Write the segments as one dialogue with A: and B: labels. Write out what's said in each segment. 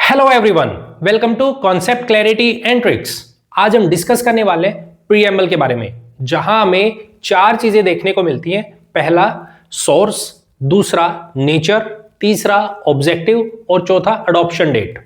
A: Hello everyone, welcome to concept clarity and tricks. आज हम discuss करने वाले प्रीएम्बल के बारे में, जहां हमें चार चीजें देखने को मिलती हैं। पहला सोर्स, दूसरा नेचर, तीसरा ऑब्जेक्टिव और चौथा अडॉप्शन डेट।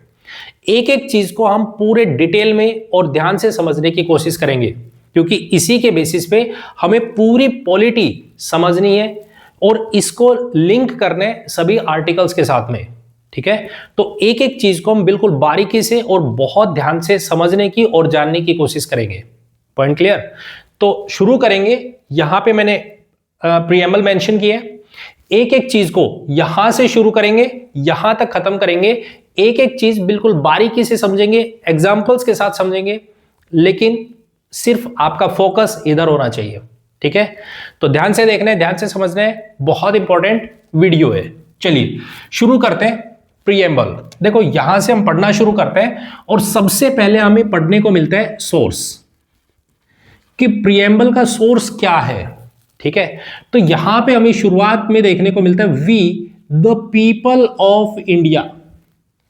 A: एक एक चीज को हम पूरे डिटेल में और ध्यान से समझने की कोशिश करेंगे, क्योंकि इसी के बेसिस पे हमें पूरी पॉलिटी समझनी है और इसको लिंक करना है सभी आर्टिकल्स के साथ में। ठीक है, तो एक एक चीज को हम बिल्कुल बारीकी से और बहुत ध्यान से समझने की और जानने की कोशिश करेंगे। Point clear? तो शुरू करेंगे। यहां पे मैंने प्रीएम्बल मेंशन किया है। एक एक चीज को यहां से शुरू करेंगे, यहां तक खत्म करेंगे। एक एक चीज बिल्कुल बारीकी से समझेंगे, एग्जांपल्स के साथ समझेंगे, लेकिन सिर्फ आपका फोकस इधर होना चाहिए। ठीक है, तो ध्यान से देखना है, ध्यान से समझना है। बहुत इंपॉर्टेंट वीडियो है। चलिए शुरू करते हैं। प्रीएम्बल, देखो यहां से हम पढ़ना शुरू करते हैं और सबसे पहले हमें पढ़ने को मिलता है सोर्स, कि प्रीएम्बल का सोर्स क्या है। ठीक है, तो यहां पे हमें शुरुआत में देखने को मिलता है we the people of India.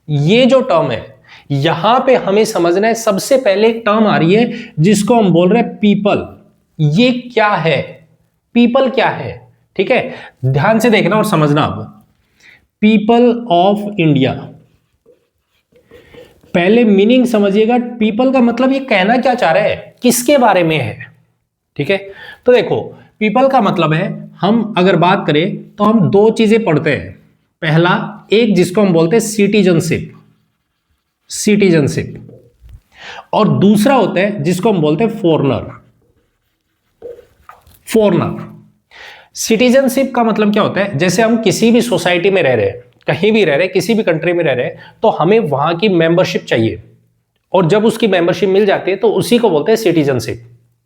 A: ये जो टर्म है यहां पे हमें समझना है। सबसे पहले एक टर्म आ रही है जिसको हम बोल रहे हैं पीपल। ये क्या है? पीपल क्या है? ठीक है, ध्यान से देखना और समझना। अब पीपल ऑफ इंडिया, पहले मीनिंग समझिएगा। पीपल का मतलब ये कहना क्या चाह रहा है, किसके बारे में है। ठीक है, तो देखो पीपल का मतलब है, हम अगर बात करें तो हम दो चीजें पढ़ते हैं। पहला एक जिसको हम बोलते हैं सिटीजनशिप, सिटीजनशिप, और दूसरा होता है जिसको हम बोलते हैं फॉरेनर, फॉरेनर। सिटीजनशिप का मतलब क्या होता है, जैसे हम किसी भी सोसाइटी में रह रहे हैं, कहीं भी रह रहे हैं, किसी भी कंट्री में रह रहे हैं, तो हमें वहां की मेंबरशिप चाहिए, और जब उसकी मेंबरशिप मिल जाती है तो उसी को बोलते हैं सिटीजनशिप।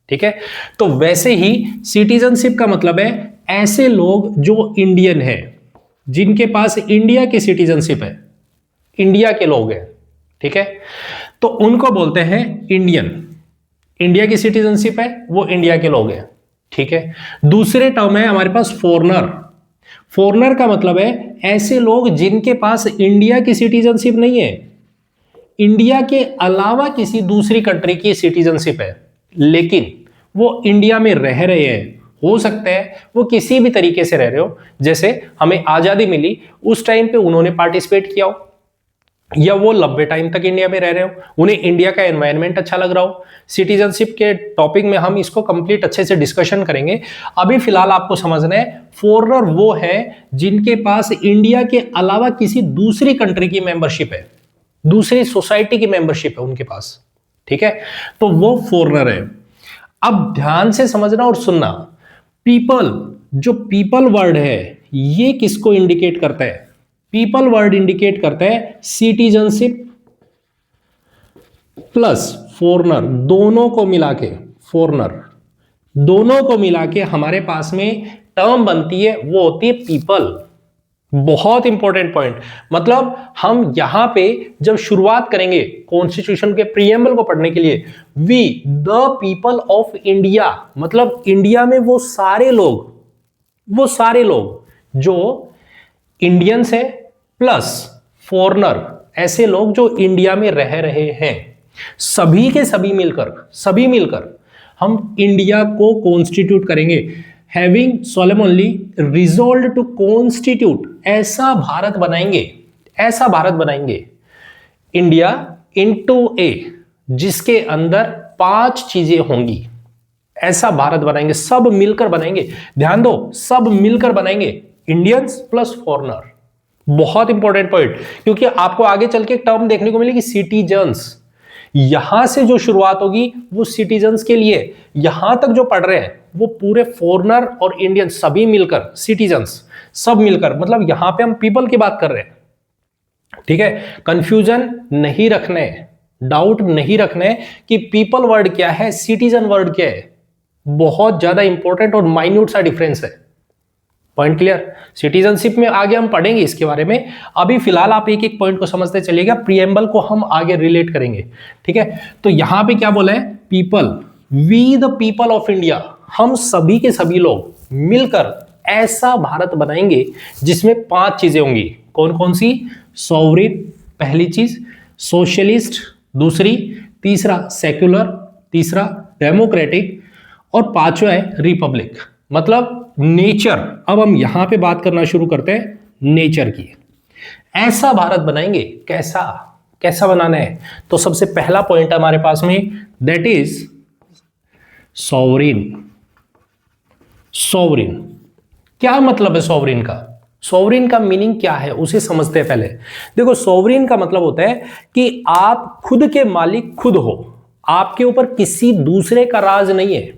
A: ठीक है, तो वैसे ही सिटीजनशिप का मतलब है ऐसे लोग जो इंडियन हैं, जिनके पास इंडिया की सिटीजनशिप है, इंडिया के लोग हैं। ठीक है, तो उनको बोलते हैं इंडियन। इंडिया की सिटीजनशिप है, वो इंडिया के लोग हैं। ठीक है, दूसरे टर्म है हमारे पास फॉरेनर। फॉरेनर का मतलब है ऐसे लोग जिनके पास इंडिया की सिटीजनशिप नहीं है, इंडिया के अलावा किसी दूसरी कंट्री की सिटीजनशिप है, लेकिन वो इंडिया में रह रहे हैं। हो सकता है वो किसी भी तरीके से रह रहे हो, जैसे हमें आजादी मिली उस टाइम पे उन्होंने पार्टिसिपेट किया हो, या वो लंबे टाइम तक इंडिया में रह रहे हो, उन्हें इंडिया का एनवायरनमेंट अच्छा लग रहा हो। सिटीजनशिप के टॉपिक में हम इसको कंप्लीट अच्छे से डिस्कशन करेंगे। अभी फिलहाल आपको समझना है फॉरेनर वो है जिनके पास इंडिया के अलावा किसी दूसरी कंट्री की मेंबरशिप है, दूसरी सोसाइटी की मेंबरशिप है उनके पास। ठीक है, तो वो फॉरेनर है। अब ध्यान से समझना और सुनना। पीपल, जो पीपल वर्ड है ये किसको इंडिकेट करता है? पीपल वर्ड इंडिकेट करता है सिटीजनशिप प्लस फॉरेनर, दोनों को मिला के, फॉरेनर दोनों को मिला के हमारे पास में टर्म बनती है, वो होती है पीपल। बहुत इंपॉर्टेंट पॉइंट। मतलब हम यहां पे जब शुरुआत करेंगे कॉन्स्टिट्यूशन के प्रीएम्बल को पढ़ने के लिए, we the people of India, मतलब इंडिया में वो सारे लोग, वो सारे लोग जो इंडियंस है प्लस फॉरेनर, ऐसे लोग जो इंडिया में रह रहे हैं, सभी के सभी मिलकर हम इंडिया को कॉन्स्टिट्यूट करेंगे। Having solemnly resolve to constitute, ऐसा भारत बनाएंगे, ऐसा भारत बनाएंगे इंडिया इनटू ए, जिसके अंदर 5 चीजें होंगी। ऐसा भारत बनाएंगे, सब मिलकर बनाएंगे। ध्यान दो, सब मिलकर बनाएंगे, इंडियंस प्लस फॉरेनर। बहुत इंपॉर्टेंट पॉइंट, क्योंकि आपको आगे चल के एक टर्म देखने को मिलेगी सिटीजन्स। यहां से जो शुरुआत होगी वो सिटीजन्स के लिए, यहां तक जो पढ़ रहे हैं वो पूरे फॉरेनर और इंडियन सभी मिलकर, सिटीजन्स सब मिलकर, मतलब यहां पे हम पीपल की बात कर रहे हैं। ठीक है, कंफ्यूजन नहीं रखने, डाउट नहीं रखने कि पीपल वर्ड क्या है, सिटीजन वर्ड क्या है। बहुत ज्यादा इंपॉर्टेंट और माइन्यूट सा डिफरेंस है। Point clear? सिटीजनशिप में आगे हम पढ़ेंगे इसके बारे में। अभी फिलहाल आप एक एक पॉइंट को समझते चलिएगा, प्रीएम्बल को हम आगे रिलेट करेंगे। ठीक है, तो यहां पे क्या बोला है? People, we the people of India, हम सभी के सभी लोग मिलकर ऐसा भारत बनाएंगे जिसमें 5 चीजें होंगी। कौन कौन सी? सॉवरिन, पहली चीज सोशलिस्ट, दूसरी, तीसरा सेक्युलर, तीसरा डेमोक्रेटिक और पांचवा है रिपब्लिक, मतलब नेचर। अब हम यहां पे बात करना शुरू करते हैं नेचर की। ऐसा भारत बनाएंगे, कैसा कैसा बनाना है? तो सबसे पहला पॉइंट हमारे पास में दैट इज सॉवरिन। सॉवरिन क्या मतलब है? सॉवरिन का सॉवरिन का मीनिंग क्या है उसे समझते हैं पहले। देखो, सॉवरिन का मतलब होता है कि आप खुद के मालिक खुद हो, आपके ऊपर किसी दूसरे का राज नहीं है,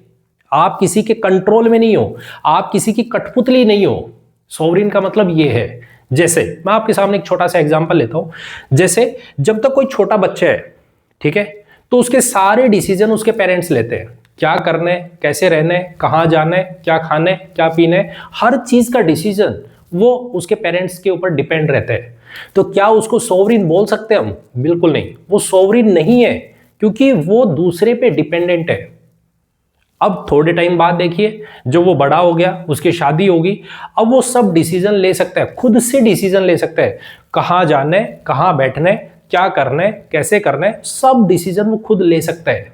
A: आप किसी के कंट्रोल में नहीं हो, आप किसी की कठपुतली नहीं हो। सॉवरिन का मतलब यह है। जैसे मैं आपके सामने एक छोटा सा एग्जांपल लेता हूं। जैसे जब तक कोई छोटा बच्चा है, ठीक है, तो उसके सारे डिसीजन उसके पेरेंट्स लेते हैं, क्या करना है, कैसे रहना है, कहां जाना है, क्या खाना है, क्या पीना है, हर चीज का डिसीजन वो उसके पेरेंट्स के ऊपर डिपेंड रहता है। तो क्या उसको सॉवरिन बोल सकते हैं हम? बिल्कुल नहीं, वो सॉवरिन नहीं है, क्योंकि वो दूसरे पे डिपेंडेंट है। अब थोड़े टाइम बाद देखिए, जब वो बड़ा हो गया, उसकी शादी होगी, अब वो सब डिसीजन ले सकता है, खुद से डिसीजन ले सकता है, कहां जाना है, कहां बैठना है, क्या करना है, कैसे करना है, सब डिसीजन वो खुद ले सकता है।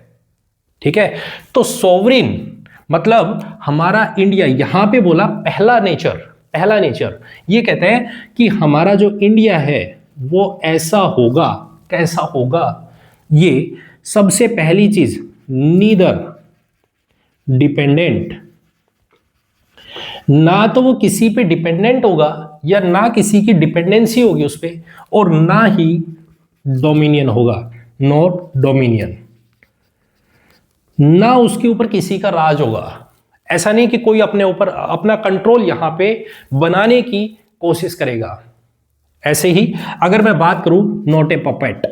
A: ठीक है, तो सॉवरिन मतलब हमारा इंडिया, यहां पे बोला पहला नेचर, पहला नेचर ये कहते हैं कि हमारा जो इंडिया है वो ऐसा होगा। कैसा होगा? ये सबसे पहली चीज, नीदर डिपेंडेंट, ना तो वो किसी पे डिपेंडेंट होगा या ना किसी की डिपेंडेंसी होगी उस पे, और ना ही डोमिनियन होगा, नॉट डोमिनियन, ना उसके ऊपर किसी का राज होगा। ऐसा नहीं कि कोई अपने ऊपर अपना कंट्रोल यहां पे बनाने की कोशिश करेगा। ऐसे ही अगर मैं बात करूं, नॉट ए पपेट,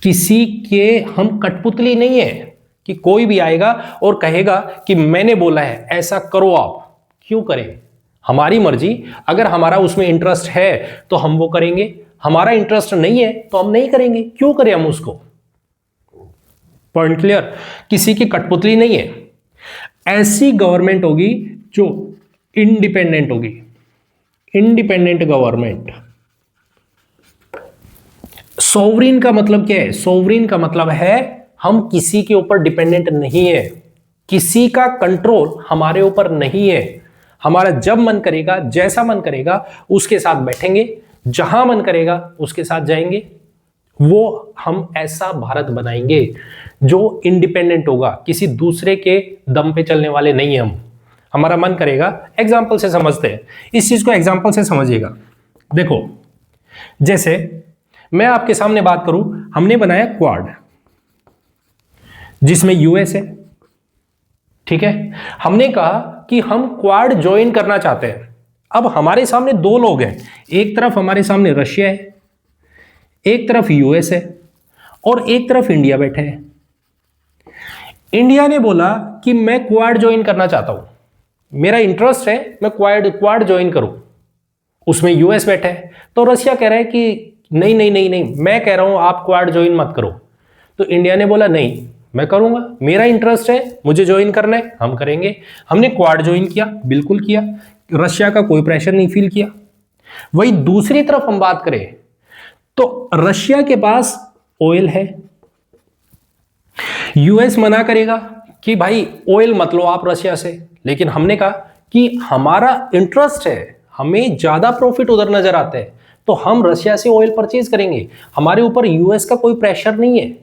A: किसी के हम कठपुतली नहीं है कि कोई भी आएगा और कहेगा कि मैंने बोला है ऐसा करो, आप क्यों करें? हमारी मर्जी, अगर हमारा उसमें इंटरेस्ट है तो हम वो करेंगे, हमारा इंटरेस्ट नहीं है तो हम नहीं करेंगे, क्यों करें हम उसको? Point clear? किसी की कठपुतली नहीं है। ऐसी गवर्नमेंट होगी जो इंडिपेंडेंट होगी, इंडिपेंडेंट गवर्नमेंट। सॉवरिन का मतलब क्या है? सॉवरिन का मतलब है हम किसी के ऊपर डिपेंडेंट नहीं है, किसी का कंट्रोल हमारे ऊपर नहीं है। हमारा जब मन करेगा, जैसा मन करेगा उसके साथ बैठेंगे, जहां मन करेगा उसके साथ जाएंगे। वो हम ऐसा भारत बनाएंगे जो इंडिपेंडेंट होगा, किसी दूसरे के दम पे चलने वाले नहीं हम। हमारा मन करेगा, एग्जाम्पल से समझते हैं इस चीज को, एग्जाम्पल से समझिएगा। देखो, जैसे मैं आपके सामने बात करूं, हमने बनाया क्वाड जिसमें यूएस है, ठीक है, हमने कहा कि हम क्वाड ज्वाइन करना चाहते हैं। अब हमारे सामने दो लोग हैं, एक तरफ हमारे सामने रशिया है, एक तरफ यूएस है और एक तरफ इंडिया बैठे हैं। इंडिया ने बोला कि मैं क्वाड ज्वाइन करना चाहता हूं, मेरा इंटरेस्ट है, मैं क्वाड ज्वाइन करूं। उसमें यूएस बैठा है, तो रशिया कह रहा है कि नहीं नहीं नहीं नहीं, मैं कह रहा हूं आप क्वाड ज्वाइन मत करो। तो इंडिया ने बोला नहीं, मैं करूंगा, मेरा इंटरेस्ट है, मुझे ज्वाइन करना है, हम करेंगे। हमने क्वाड ज्वाइन किया, बिल्कुल किया, रशिया का कोई प्रेशर नहीं फील किया। वही दूसरी तरफ हम बात करें तो रशिया के पास ऑयल है, यूएस मना करेगा कि भाई ऑयल मत लो आप रशिया से, लेकिन हमने कहा कि हमारा इंटरेस्ट है, हमें ज्यादा प्रॉफिट उधर नजर आता है, तो हम रशिया से ऑयल परचेज करेंगे। हमारे ऊपर यूएस का कोई प्रेशर नहीं है।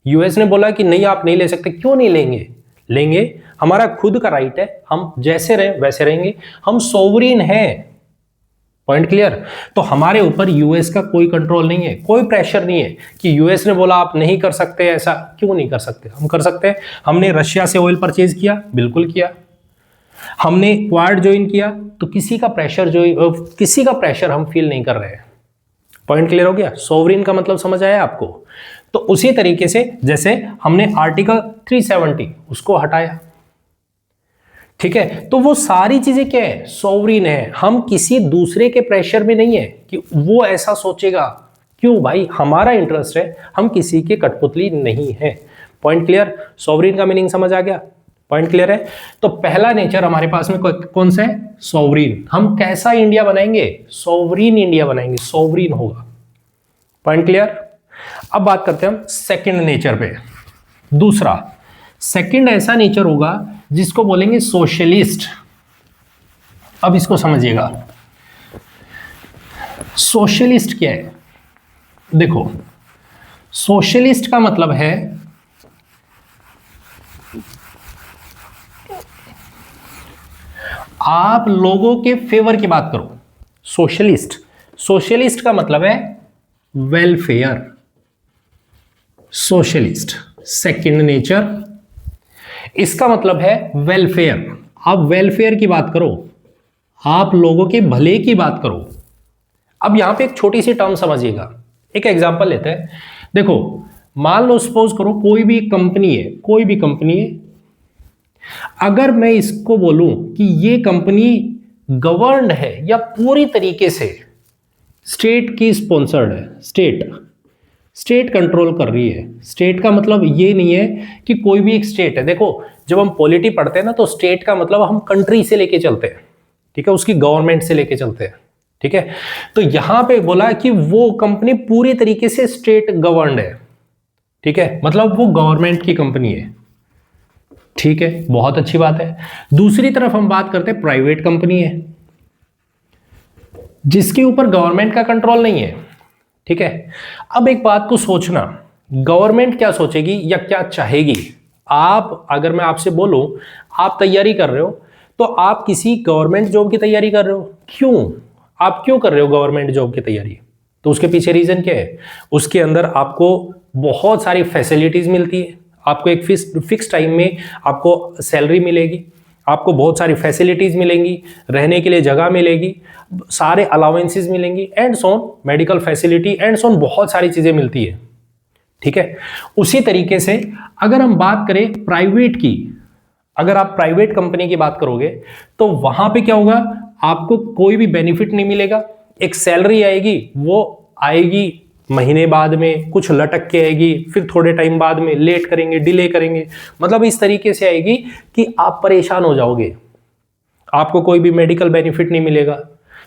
A: यूएस ने बोला कि नहीं आप नहीं ले सकते, क्यों नहीं लेंगे? लेंगे, हमारा खुद का राइट है, हम जैसे रहें वैसे रहेंगे, हम सोवरिन हैं। Point clear? तो हमारे ऊपर यूएस का कोई कंट्रोल नहीं है, कोई प्रेशर नहीं है कि यूएस ने बोला आप नहीं कर सकते, ऐसा क्यों नहीं कर सकते? हम कर सकते हैं। हमने रशिया से ऑयल परचेज किया, बिल्कुल किया। हमने क्वाड ज्वाइन किया, तो किसी का प्रेशर हम फील नहीं कर रहे हैं। पॉइंट क्लियर हो गया? सोवरिन का मतलब समझ आया आपको? तो उसी तरीके से जैसे हमने आर्टिकल 370 उसको हटाया, ठीक है, तो वो सारी चीजें क्या है? सोवरिन है। हम किसी दूसरे के प्रेशर में नहीं है कि वो ऐसा सोचेगा। क्यों भाई? हमारा इंटरेस्ट है, हम किसी के कठपुतली नहीं है। Point clear? सोवरिन का मीनिंग समझ आ गया? पॉइंट क्लियर है? तो पहला नेचर हमारे पास में कौन सा है? सॉवरीन। हम कैसा इंडिया बनाएंगे? सॉवरीन इंडिया बनाएंगे, सॉवरीन होगा। Point clear? अब बात करते हैं हम सेकंड नेचर पे। दूसरा, सेकंड ऐसा नेचर होगा जिसको बोलेंगे सोशलिस्ट। अब इसको समझिएगा, सोशलिस्ट क्या है? देखो, सोशलिस्ट का मतलब है आप लोगों के फेवर की बात करो। सोशलिस्ट, सोशलिस्ट का मतलब है वेलफेयर। सोशलिस्ट सेकंड नेचर, इसका मतलब है वेलफेयर। आप वेलफेयर की बात करो, आप लोगों के भले की बात करो। अब यहां पे एक छोटी सी टर्म समझिएगा, एक एग्जांपल लेते हैं। देखो, मान लो सपोज करो कोई भी कंपनी है, कोई भी कंपनी है, अगर मैं इसको बोलूं कि ये कंपनी गवर्नड है या पूरी तरीके से स्टेट की स्पॉन्सर्ड है, स्टेट कंट्रोल कर रही है। स्टेट का मतलब ये नहीं है कि कोई भी एक स्टेट है। देखो, जब हम पॉलिटी पढ़ते हैं ना, तो स्टेट का मतलब हम कंट्री से लेके चलते हैं, ठीक है, उसकी गवर्नमेंट से लेके चलते हैं, ठीक है। तो यहां पे बोला कि वो कंपनी पूरी तरीके से स्टेट गवर्नड है, ठीक है, मतलब वो गवर्नमेंट की कंपनी है, ठीक है, बहुत अच्छी बात है। दूसरी तरफ हम बात करते हैं प्राइवेट कंपनी है जिसके ऊपर गवर्नमेंट का कंट्रोल नहीं है, ठीक है। अब एक बात को सोचना, गवर्नमेंट क्या सोचेगी या क्या चाहेगी? आप, अगर मैं आपसे बोलूं आप तैयारी कर रहे हो, तो आप किसी गवर्नमेंट जॉब की तैयारी कर रहे हो, क्यों? आप क्यों कर रहे हो गवर्नमेंट जॉब की तैयारी? तो उसके पीछे रीजन क्या है? उसके अंदर आपको बहुत सारी फैसिलिटीज मिलती है, आपको एक फिक्स टाइम में आपको सैलरी मिलेगी, आपको बहुत सारी फैसिलिटीज मिलेंगी, रहने के लिए जगह मिलेगी, सारे अलाउंसेस मिलेंगी, and so on, medical facility and so on, बहुत सारी चीजें मिलती है, ठीक है। उसी तरीके से अगर हम बात करें प्राइवेट की, अगर आप प्राइवेट कंपनी की बात करोगे तो वहां पे क्या होगा? आपको कोई भी बेनिफिट नहीं मिलेगा। एक सैलरी आएगी, वो आएगी महीने बाद में, कुछ लटक के आएगी, फिर थोड़े टाइम बाद में लेट करेंगे, डिले करेंगे, मतलब इस तरीके से आएगी कि आप परेशान हो जाओगे। आपको कोई भी मेडिकल बेनिफिट नहीं मिलेगा,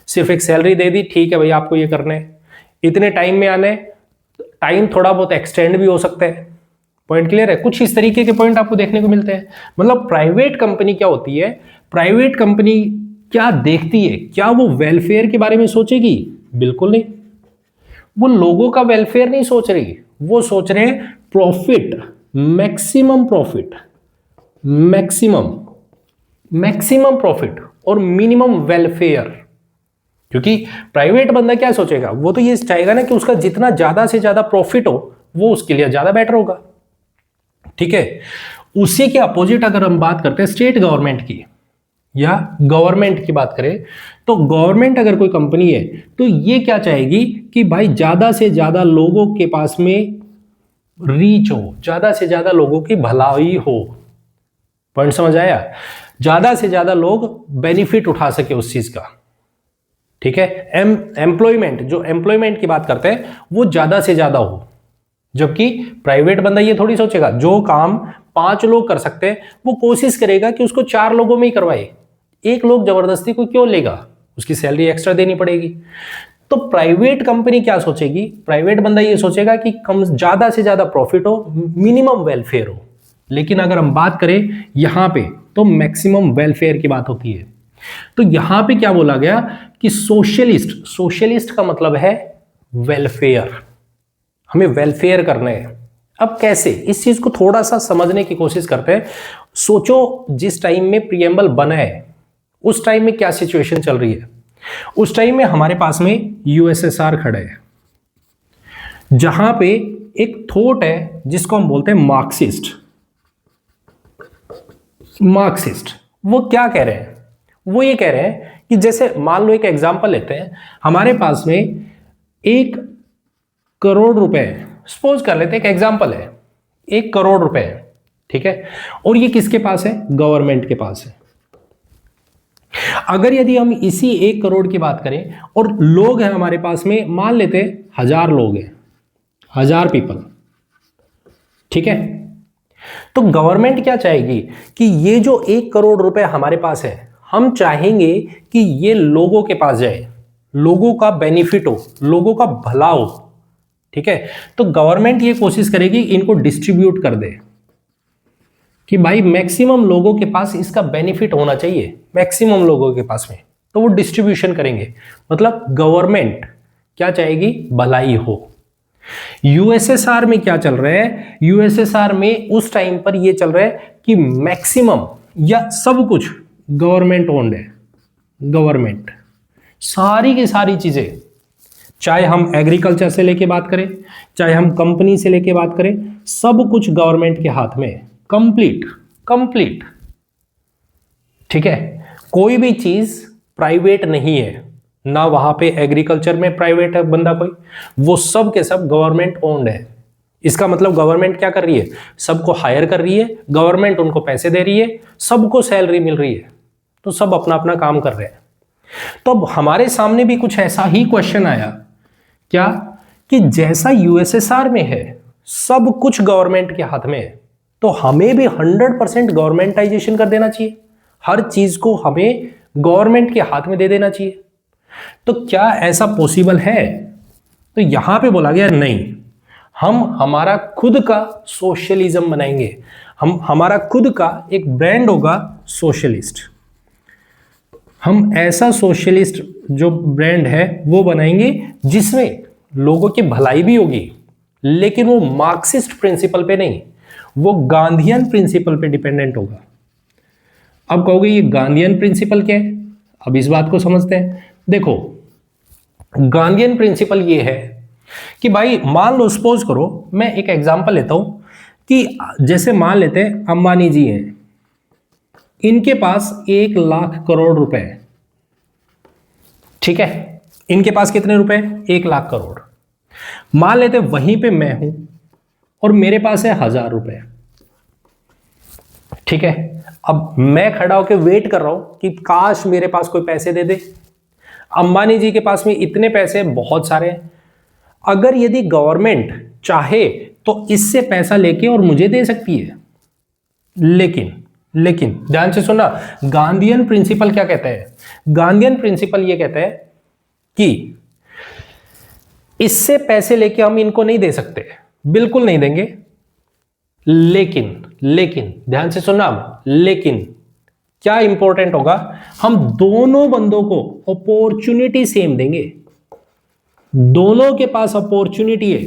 A: सिर्फ एक सैलरी दे दी, ठीक है भाई आपको ये करना है, इतने टाइम में आना है, टाइम थोड़ा बहुत एक्सटेंड भी हो सकता है। पॉइंट क्लियर है? कुछ इस तरीके के पॉइंट आपको देखने को मिलते हैं। मतलब प्राइवेट कंपनी क्या होती है? प्राइवेट कंपनी क्या देखती है? क्या वो वेलफेयर के बारे में सोचेगी? बिल्कुल नहीं। वो लोगों का वेलफेयर नहीं सोच रही, वो सोच रहे हैं profit, maximum profit, maximum profit और मिनिमम वेलफेयर। क्योंकि प्राइवेट बंदा क्या सोचेगा? वो तो ये चाहेगा ना कि उसका जितना ज्यादा से ज्यादा प्रॉफिट हो, वो उसके लिए ज्यादा बेटर होगा, ठीक है। उसी के अपोजिट अगर हम बात करते हैं स्टेट गवर्नमेंट की या गवर्नमेंट की बात करें, तो गवर्नमेंट अगर कोई कंपनी है तो ये क्या चाहेगी कि भाई ज्यादा से ज्यादा लोगों के पास में रीच हो, ज्यादा से ज्यादा लोगों की भलाई हो। पॉइंट समझ आया? ज्यादा से ज्यादा लोग बेनिफिट उठा सके उस चीज का, ठीक है। एम्प्लॉयमेंट, जो एम्प्लॉयमेंट की बात करते हैं वो ज्यादा से ज्यादा हो, जबकि प्राइवेट बंदा ये थोड़ी सोचेगा जो काम 5 लोग कर सकते हैं वो कोशिश करेगा कि उसको 4 लोगों में ही करवाए। एक लोग जबरदस्ती को क्यों लेगा? उसकी सैलरी एक्स्ट्रा देनी पड़ेगी। तो प्राइवेट कंपनी क्या सोचेगी? प्राइवेट बंदा ये सोचेगा कि कम, ज्यादा से ज्यादा प्रॉफिट हो, मिनिमम वेलफेयर हो। लेकिन अगर हम बात करें यहां पे, तो मैक्सिमम वेलफेयर की बात होती है। तो यहां पे क्या बोला गया कि सोशलिस्ट, सोशलिस्ट का मतलब है वेलफेयर, हमें वेलफेयर करना है। अब कैसे? इस चीज को थोड़ा सा समझने की कोशिश करते हैं। सोचो जिस टाइम में प्रीएम्बल बना है उस टाइम में क्या सिचुएशन चल रही है। उस टाइम में हमारे पास में यूएसएसआर खड़ा है, जहां पे एक थॉट है जिसको हम बोलते हैं मार्क्सिस्ट। वो क्या कह रहे हैं? वो ये कह रहे हैं कि जैसे मान लो एक एग्जांपल लेते हैं, हमारे पास में 1 करोड़ रुपए, सपोज कर लेते हैं, एक एग्जांपल है, 1 करोड़ रुपए है, ठीक है, और ये किसके पास है? गवर्नमेंट के पास है। अगर यदि हम इसी 1 करोड़ की बात करें और लोग हैं हमारे पास में, मान लेते हैं 1000 लोग हैं, 1000 पीपल, ठीक है। तो गवर्नमेंट क्या चाहेगी कि ये जो 1 करोड़ रुपए हमारे पास है, हम चाहेंगे कि ये लोगों के पास जाए, लोगों का बेनिफिट हो, लोगों का भला हो। ठीक है, तो गवर्नमेंट ये कोशिश करेगी इनको डिस्ट्रीब्यूट कर दे कि भाई मैक्सिमम लोगों के पास इसका बेनिफिट होना चाहिए, मैक्सिमम लोगों के पास में, तो वो डिस्ट्रीब्यूशन करेंगे। मतलब गवर्नमेंट क्या चाहेगी, भलाई हो। यूएसएसआर में क्या चल रहा है, यूएसएसआर में उस टाइम पर ये चल रहा है कि मैक्सिमम या सब कुछ गवर्नमेंट ओन्ड है, गवर्नमेंट सारी की सारी चीजें, चाहे हम एग्रीकल्चर से लेके बात करें, चाहे हम कंपनी से लेके बात करें, सब कुछ गवर्नमेंट के हाथ में, कंप्लीट कंप्लीट। ठीक है, कोई भी चीज प्राइवेट नहीं है, ना वहां पे एग्रीकल्चर में प्राइवेट है बंदा कोई, वो सब के सब गवर्नमेंट ओन्ड है। इसका मतलब गवर्नमेंट क्या कर रही है, सबको हायर कर रही है, गवर्नमेंट उनको पैसे दे रही है, सबको सैलरी मिल रही है, तो सब अपना अपना काम कर रहे हैं। तो अब हमारे सामने भी कुछ ऐसा ही क्वेश्चन आया, क्या कि जैसा यूएसएसआर में है सब कुछ गवर्नमेंट के हाथ में है, तो हमें भी 100% गवर्नमेंटाइजेशन कर देना चाहिए, हर चीज को हमें गवर्नमेंट के हाथ में दे देना चाहिए। तो क्या ऐसा पॉसिबल है? तो यहां पे बोला गया नहीं, हम हमारा खुद का सोशलिज्म बनाएंगे, हम हमारा खुद का एक ब्रांड होगा सोशलिस्ट। हम ऐसा सोशलिस्ट जो ब्रांड है वो बनाएंगे जिसमें लोगों की भलाई भी होगी, लेकिन वो मार्क्सिस्ट प्रिंसिपल पे नहीं, वो गांधीयन प्रिंसिपल पे डिपेंडेंट होगा। अब कहोगे ये गांधीयन प्रिंसिपल क्या है? अब इस बात को समझते हैं। देखो, गांधीयन प्रिंसिपल ये है कि भाई मान लो, सपोज करो, मैं एक एग्जांपल लेता हूं कि जैसे मान लेते हैं अंबानी जी हैं, इनके पास 1 लाख करोड़ रुपए है। ठीक है, इनके पास कितने रुपए? 1 लाख करोड़। मान लेते वहीं पे मैं हूं और मेरे पास है 1000 रुपए। ठीक है, अब मैं खड़ा होकर वेट कर रहा हूं कि काश मेरे पास कोई पैसे दे दे। अंबानी जी के पास में इतने पैसे बहुत सारे हैं, अगर यदि गवर्नमेंट चाहे तो इससे पैसा लेके और मुझे दे सकती है, लेकिन ध्यान से सुनना, गांधीयन प्रिंसिपल क्या कहता है? गांधीयन प्रिंसिपल ये कहता है कि इससे पैसे लेके हम इनको नहीं दे सकते, बिल्कुल नहीं देंगे, लेकिन ध्यान से सुनना, लेकिन क्या इंपॉर्टेंट होगा, हम दोनों बंदों को अपॉर्चुनिटी सेम देंगे। दोनों के पास अपॉर्चुनिटी है।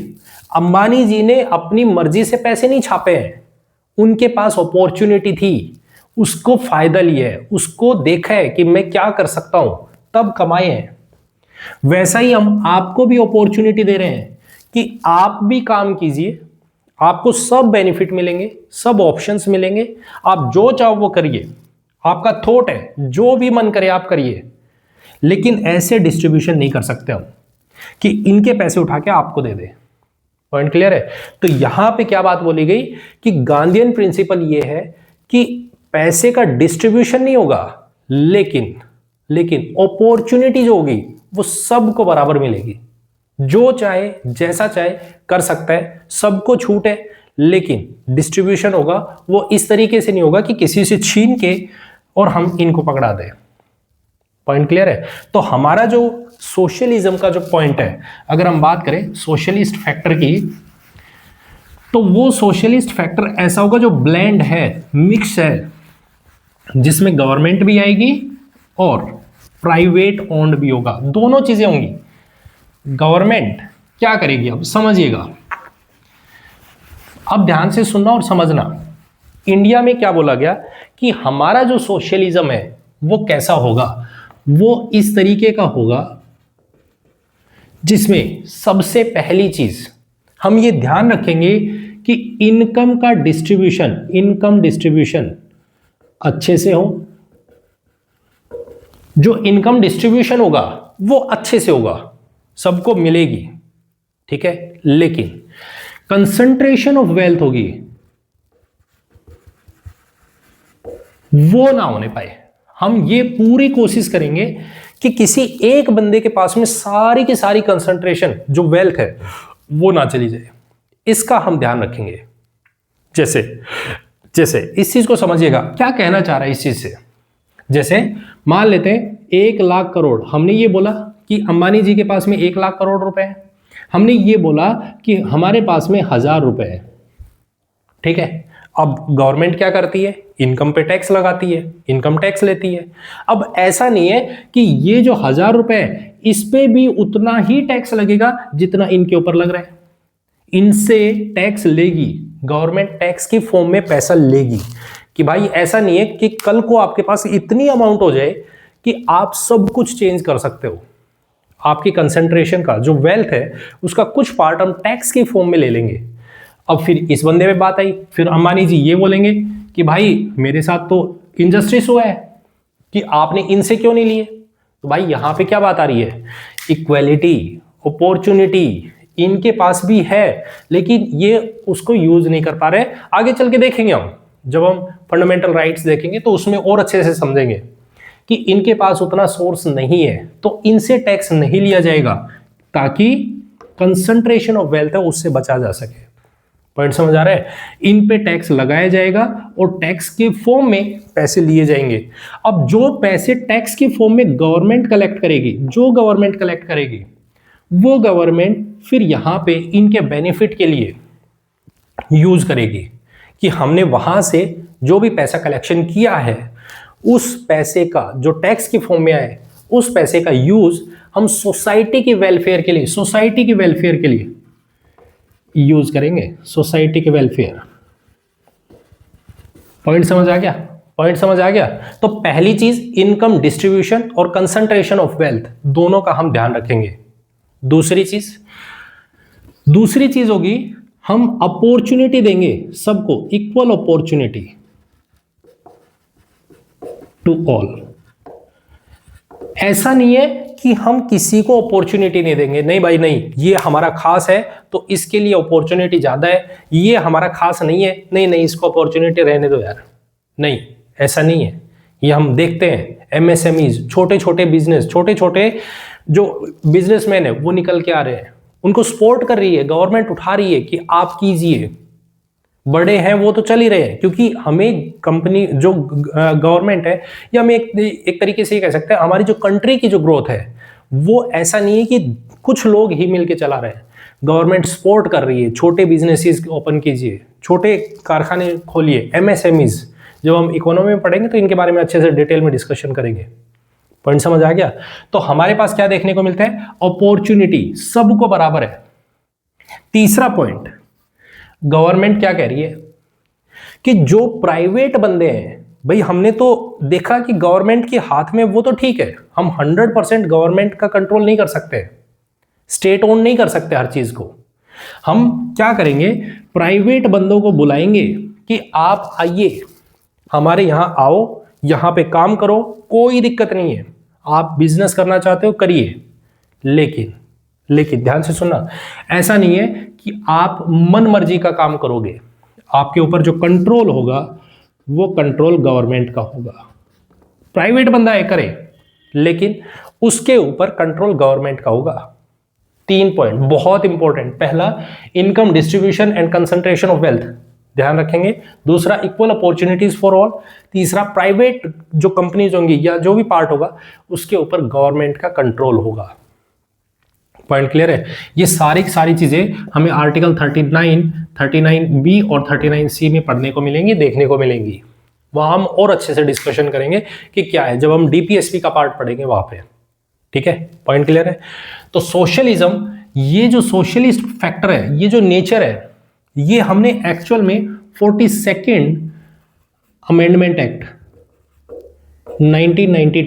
A: अंबानी जी ने अपनी मर्जी से पैसे नहीं छापे हैं, उनके पास अपॉर्चुनिटी थी, उसको फायदा लिया है, उसको देखा है कि मैं क्या कर सकता हूं, तब कमाए हैं। वैसा ही हम आपको भी अपॉर्चुनिटी दे रहे हैं कि आप भी काम कीजिए, आपको सब बेनिफिट मिलेंगे, सब ऑप्शंस मिलेंगे, आप जो चाहो वो करिए, आपका थॉट है, जो भी मन करे आप करिए, लेकिन ऐसे डिस्ट्रीब्यूशन नहीं कर सकते हम कि इनके पैसे उठा के आपको दे दे। पॉइंट क्लियर है? तो यहां पे क्या बात बोली गई कि गांधीयन प्रिंसिपल ये है कि पैसे का डिस्ट्रीब्यूशन नहीं होगा, लेकिन अपॉर्चुनिटी जो होगी वो सबको बराबर मिलेगी, जो चाहे जैसा चाहे कर सकता है, सबको छूट है, लेकिन डिस्ट्रीब्यूशन होगा वो इस तरीके से नहीं होगा कि किसी से छीन के और हम इनको पकड़ा दें। पॉइंट क्लियर है? तो हमारा जो सोशलिज्म का जो पॉइंट है, अगर हम बात करें सोशलिस्ट फैक्टर की, तो वो सोशलिस्ट फैक्टर ऐसा होगा जो ब्लेंड है, मिक्स है, जिसमें गवर्नमेंट भी आएगी और प्राइवेट ओन्ड भी होगा, दोनों चीजें होंगी। गवर्नमेंट क्या करेगी, अब समझिएगा, अब ध्यान से सुनना और समझना। इंडिया में क्या बोला गया कि हमारा जो सोशलिज्म है वो कैसा होगा, वो इस तरीके का होगा जिसमें सबसे पहली चीज हम ये ध्यान रखेंगे कि इनकम डिस्ट्रीब्यूशन अच्छे से हो। जो इनकम डिस्ट्रीब्यूशन होगा वो अच्छे से होगा, सबको मिलेगी, ठीक है, लेकिन कंसंट्रेशन ऑफ वेल्थ होगी वो ना होने पाए। हम ये पूरी कोशिश करेंगे कि किसी एक बंदे के पास में सारी की सारी कंसंट्रेशन जो वेल्थ है वो ना चली जाए, इसका हम ध्यान रखेंगे। जैसे जैसे इस चीज को समझिएगा, क्या कहना चाह रहा है इस चीज से। जैसे मान लेते हैं 1,00,000 करोड़, हमने ये बोला कि अंबानी जी के पास में 1,00,000 करोड़ रुपए है, हमने ये बोला कि हमारे पास में 1,000 रुपए है, ठीक है। अब गवर्नमेंट क्या करती है, इनकम पे टैक्स लगाती है, इनकम टैक्स लेती है। अब ऐसा नहीं है कि ये जो 1,000 रुपए है इस पे भी उतना ही टैक्स लगेगा जितना इनके ऊपर लग रहा है, इनसे टैक्स लेगी गवर्नमेंट, टैक्स की फॉर्म में पैसा लेगी। कि भाई ऐसा नहीं है कि कल को आपके पास इतनी अमाउंट हो जाए कि आप सब कुछ चेंज कर सकते हो, आपकी कंसंट्रेशन का जो वेल्थ है उसका कुछ पार्ट हम टैक्स की फॉर्म में ले लेंगे। अब फिर इस बंदे में बात आई, फिर अंबानी जी ये बोलेंगे कि भाई मेरे साथ तो इनजस्टिस हुआ है कि आपने इनसे क्यों नहीं लिए। तो भाई यहां पे क्या बात आ रही है, इक्वेलिटी, अपॉर्चुनिटी इनके पास भी है लेकिन ये उसको यूज नहीं कर पा रहे। आगे चल के देखेंगे हम, जब हम फंडामेंटल राइट्स देखेंगे तो उसमें और अच्छे से समझेंगे कि इनके पास उतना सोर्स नहीं है तो इनसे टैक्स नहीं लिया जाएगा ताकि कंसंट्रेशन ऑफ वेल्थ है उससे बचा जा सके। पॉइंट समझ आ रहा है, इन पे टैक्स लगाया जाएगा और टैक्स के फॉर्म में पैसे लिए जाएंगे। अब जो पैसे टैक्स की फॉर्म में गवर्नमेंट कलेक्ट करेगी, जो गवर्नमेंट कलेक्ट करेगी वो गवर्नमेंट फिर यहां पे इनके बेनिफिट के लिए यूज करेगी कि हमने वहां से जो भी पैसा कलेक्शन किया है उस पैसे का जो टैक्स की फॉर्म में आए उस पैसे का यूज हम सोसाइटी के वेलफेयर के लिए, सोसाइटी के वेलफेयर के लिए यूज करेंगे, सोसाइटी के वेलफेयर। पॉइंट समझ आ गया, पॉइंट समझ आ गया। तो पहली चीज इनकम डिस्ट्रीब्यूशन और कंसंट्रेशन ऑफ वेल्थ दोनों का हम ध्यान रखेंगे। दूसरी चीज होगी हम अपॉर्चुनिटी देंगे सबको, इक्वल अपॉर्चुनिटी टू ऑल। ऐसा नहीं है कि हम किसी को अपॉर्चुनिटी नहीं देंगे, नहीं भाई नहीं, ये हमारा खास है तो इसके लिए अपॉर्चुनिटी ज्यादा है, ये हमारा खास नहीं है, नहीं नहीं इसको अपॉर्चुनिटी रहने दो यार, नहीं ऐसा नहीं है। ये हम देखते हैं एमएसएमईज, छोटे छोटे बिजनेस, छोटे छोटे जो बिजनेसमैन है वो निकल के आ रहे हैं, उनको सपोर्ट कर रही है गवर्नमेंट, उठा रही है कि आप कीजिए। बड़े हैं वो तो चल ही रहे हैं क्योंकि हमें कंपनी जो गवर्नमेंट है या हम एक तरीके से ये कह सकते हैं हमारी जो कंट्री की जो ग्रोथ है वो ऐसा नहीं है कि कुछ लोग ही मिलके चला रहे हैं, गवर्नमेंट सपोर्ट कर रही है। छोटे बिजनेसेस ओपन कीजिए, छोटे कारखाने खोलिए, एमएसएमईज। जब हम इकोनॉमी में पढ़ेंगे तो इनके बारे में अच्छे से डिटेल में डिस्कशन करेंगे। पॉइंट समझ आ गया। तो हमारे पास क्या देखने को मिलता है, अपॉर्चुनिटी सबको बराबर है। तीसरा पॉइंट, गवर्नमेंट क्या कह रही है कि जो प्राइवेट बंदे हैं, भाई हमने तो देखा कि गवर्नमेंट के हाथ में वो तो ठीक है, हम 100% गवर्नमेंट का कंट्रोल नहीं कर सकते, स्टेट ओन नहीं कर सकते हर चीज को। हम क्या करेंगे, प्राइवेट बंदों को बुलाएंगे कि आप आइए हमारे यहां आओ, यहां पे काम करो, कोई दिक्कत नहीं है, आप बिजनेस करना चाहते हो करिए, लेकिन ध्यान से सुनना, ऐसा नहीं है कि आप मन मर्जी का काम करोगे, आपके ऊपर जो कंट्रोल होगा वो कंट्रोल गवर्नमेंट का होगा। प्राइवेट बंदा है करे लेकिन उसके ऊपर कंट्रोल गवर्नमेंट का होगा। 3 पॉइंट बहुत इंपॉर्टेंट, पहला income distribution and concentration of wealth ध्यान रखेंगे, दूसरा इक्वल अपॉर्चुनिटीज फॉर ऑल, तीसरा प्राइवेट जो कंपनीज होंगी या जो भी पार्ट होगा उसके ऊपर गवर्नमेंट का कंट्रोल होगा। पॉइंट क्लियर है। ये सारी चीजें हमें आर्टिकल 39, 39B और 39C में पढ़ने को मिलेंगी, देखने को मिलेंगी। वहां हम और अच्छे से डिस्कशन करेंगे कि क्या है जब हम डीपीएसपी का पार्ट पढ़ेंगे वहां पे, ठीक है। पॉइंट क्लियर है। तो सोशलिज्म, ये जो सोशलिस्ट फैक्टर है, ये जो नेचर है, ये हमने एक्चुअल में 42nd अमेंडमेंट एक्ट 1990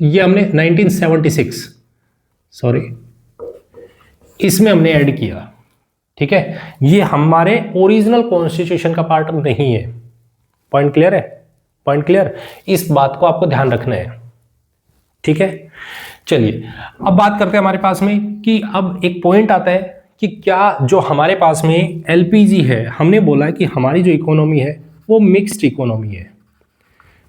A: ये हमने 1976 सॉरी इसमें हमने ऐड किया, ठीक है। ये हमारे ओरिजिनल कॉन्स्टिट्यूशन का पार्ट नहीं है। पॉइंट क्लियर है, पॉइंट क्लियर, इस बात को आपको ध्यान रखना है, ठीक है। चलिए अब बात करते हैं हमारे पास में कि अब एक पॉइंट आता है कि क्या जो हमारे पास में एलपीजी है, हमने बोला कि हमारी जो इकोनॉमी है वो मिक्स्ड इकोनॉमी है।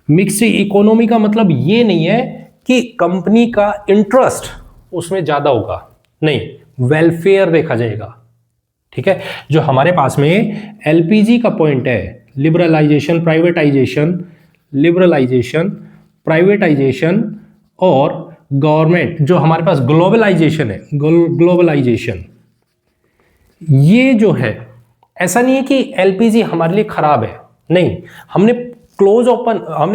A: मिक्स्ड इकोनॉमी का मतलब ये नहीं है कि कंपनी का इंटरेस्ट उसमें ज्यादा होगा, नहीं, वेलफेयर देखा जाएगा, ठीक है, जो हमारे पास में एलपीजी का पॉइंट है, लिबरलाइजेशन, प्राइवेटाइजेशन और गवर्नमेंट, जो हमारे पास ग्लोबलाइजेशन है, ग्लोबलाइजेशन, ये जो है, ऐसा नहीं है कि एलपीजी हमारे लिए खराब है, नहीं, हमने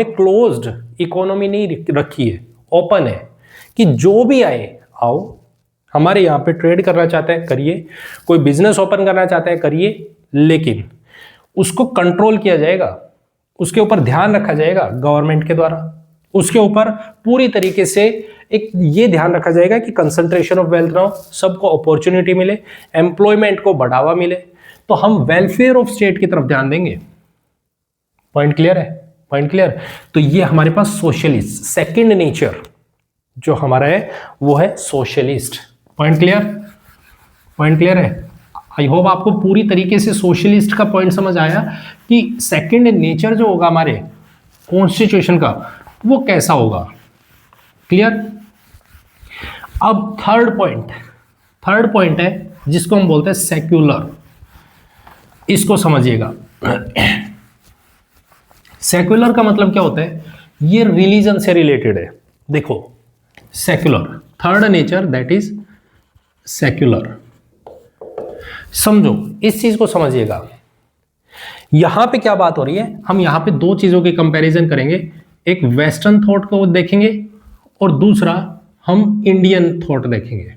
A: क्लोज्ड इकोनॉमी नहीं रखी है, ओपन है कि जो भी आए आओ, हमारे यहाँ पे ट्रेड करना चाहते हैं करिए, कोई बिजनेस ओपन करना चाहते हैं करिए, लेकिन उसको कंट्रोल किया जाएगा, उसके ऊपर ध्यान रखा जाएगा गवर्नमेंट के द्वारा, उसके ऊपर पूरी तरीके से एक ये ध्यान रखा जाएगा कि कंसंट्रेशन ऑफ वेल्थ ना हो, सबको अपॉर्चुनिटी मिले, एम्प्लॉयमेंट को बढ़ावा मिले, तो हम वेलफेयर ऑफ स्टेट की तरफ ध्यान देंगे। पॉइंट क्लियर है? Point clear? तो ये हमारे पास सोशलिस्ट, सेकंड नेचर जो हमारा है वो है socialist. Point clear? Point clear है? आई होप आपको पूरी तरीके से सोशलिस्ट का पॉइंट समझ आया कि सेकंड नेचर जो होगा हमारे कॉन्स्टिट्यूशन का वो कैसा होगा। क्लियर? अब थर्ड पॉइंट है जिसको हम बोलते हैं सेक्युलर। इसको समझिएगा। सेक्युलर का मतलब क्या होता है? ये रिलीजन से रिलेटेड है। देखो, secular, third nature that is secular. समझो, इस चीज को समझिएगा। यहां पे क्या बात हो रही है, हम यहां पे दो चीजों के कंपैरिजन करेंगे, एक वेस्टर्न थॉट को देखेंगे और दूसरा हम इंडियन थॉट देखेंगे।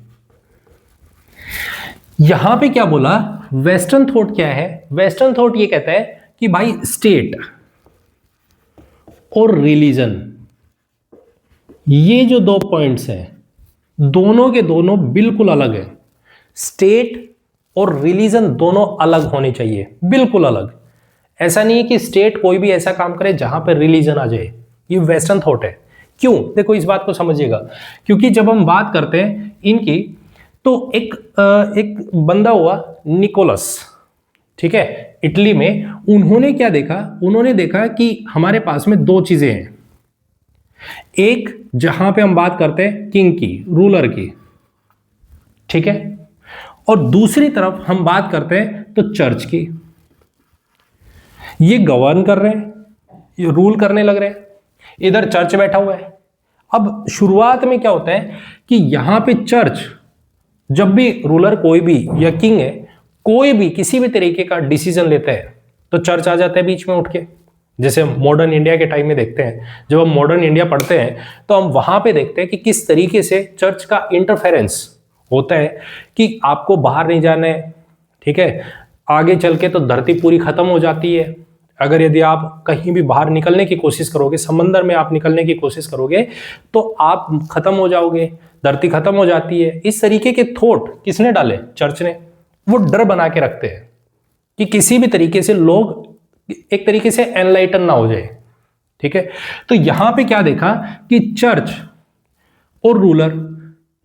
A: यहां पे क्या बोला, वेस्टर्न थॉट क्या है? वेस्टर्न थॉट ये कहता है कि भाई स्टेट और रिलीजन, ये जो दो पॉइंट्स हैं, दोनों के दोनों बिल्कुल अलग है। स्टेट और रिलीजन दोनों अलग होने चाहिए, बिल्कुल अलग। ऐसा नहीं है कि स्टेट कोई भी ऐसा काम करे जहां पर रिलीजन आ जाए। ये वेस्टर्न थॉट है। क्यों? देखो, इस बात को समझिएगा, क्योंकि जब हम बात करते हैं इनकी, तो एक बंदा हुआ निकोलस, ठीक है, इटली में। उन्होंने क्या देखा? उन्होंने देखा कि हमारे पास में दो चीजें हैं। एक, जहां पे हम बात करते हैं किंग की, रूलर की, ठीक है, और दूसरी तरफ हम बात करते हैं तो चर्च की। ये गवर्न कर रहे हैं, ये रूल करने लग रहे हैं, इधर चर्च बैठा हुआ है। अब शुरुआत में क्या होता है कि यहां पे चर्च, जब भी रूलर कोई भी या किंग है, कोई भी किसी भी तरीके का डिसीजन लेता है तो चर्च आ जाता है बीच में उठ के। जैसे हम मॉडर्न इंडिया के टाइम में देखते हैं, जब हम मॉडर्न इंडिया पढ़ते हैं तो हम वहां पे देखते हैं कि किस तरीके से चर्च का इंटरफेरेंस होता है कि आपको बाहर नहीं जाना है, ठीक है, आगे चल के तो धरती पूरी खत्म हो जाती है। अगर यदि आप कहीं भी बाहर निकलने की कोशिश करोगे, समंदर में आप निकलने की कोशिश करोगे तो आप खत्म हो जाओगे, धरती खत्म हो जाती है। इस तरीके के थॉट किसने डाले? चर्च ने। वो डर बना के रखते हैं कि किसी भी तरीके से लोग एक तरीके से एनलाइटन ना हो जाए, ठीक है। तो यहां पे क्या देखा कि चर्च और रूलर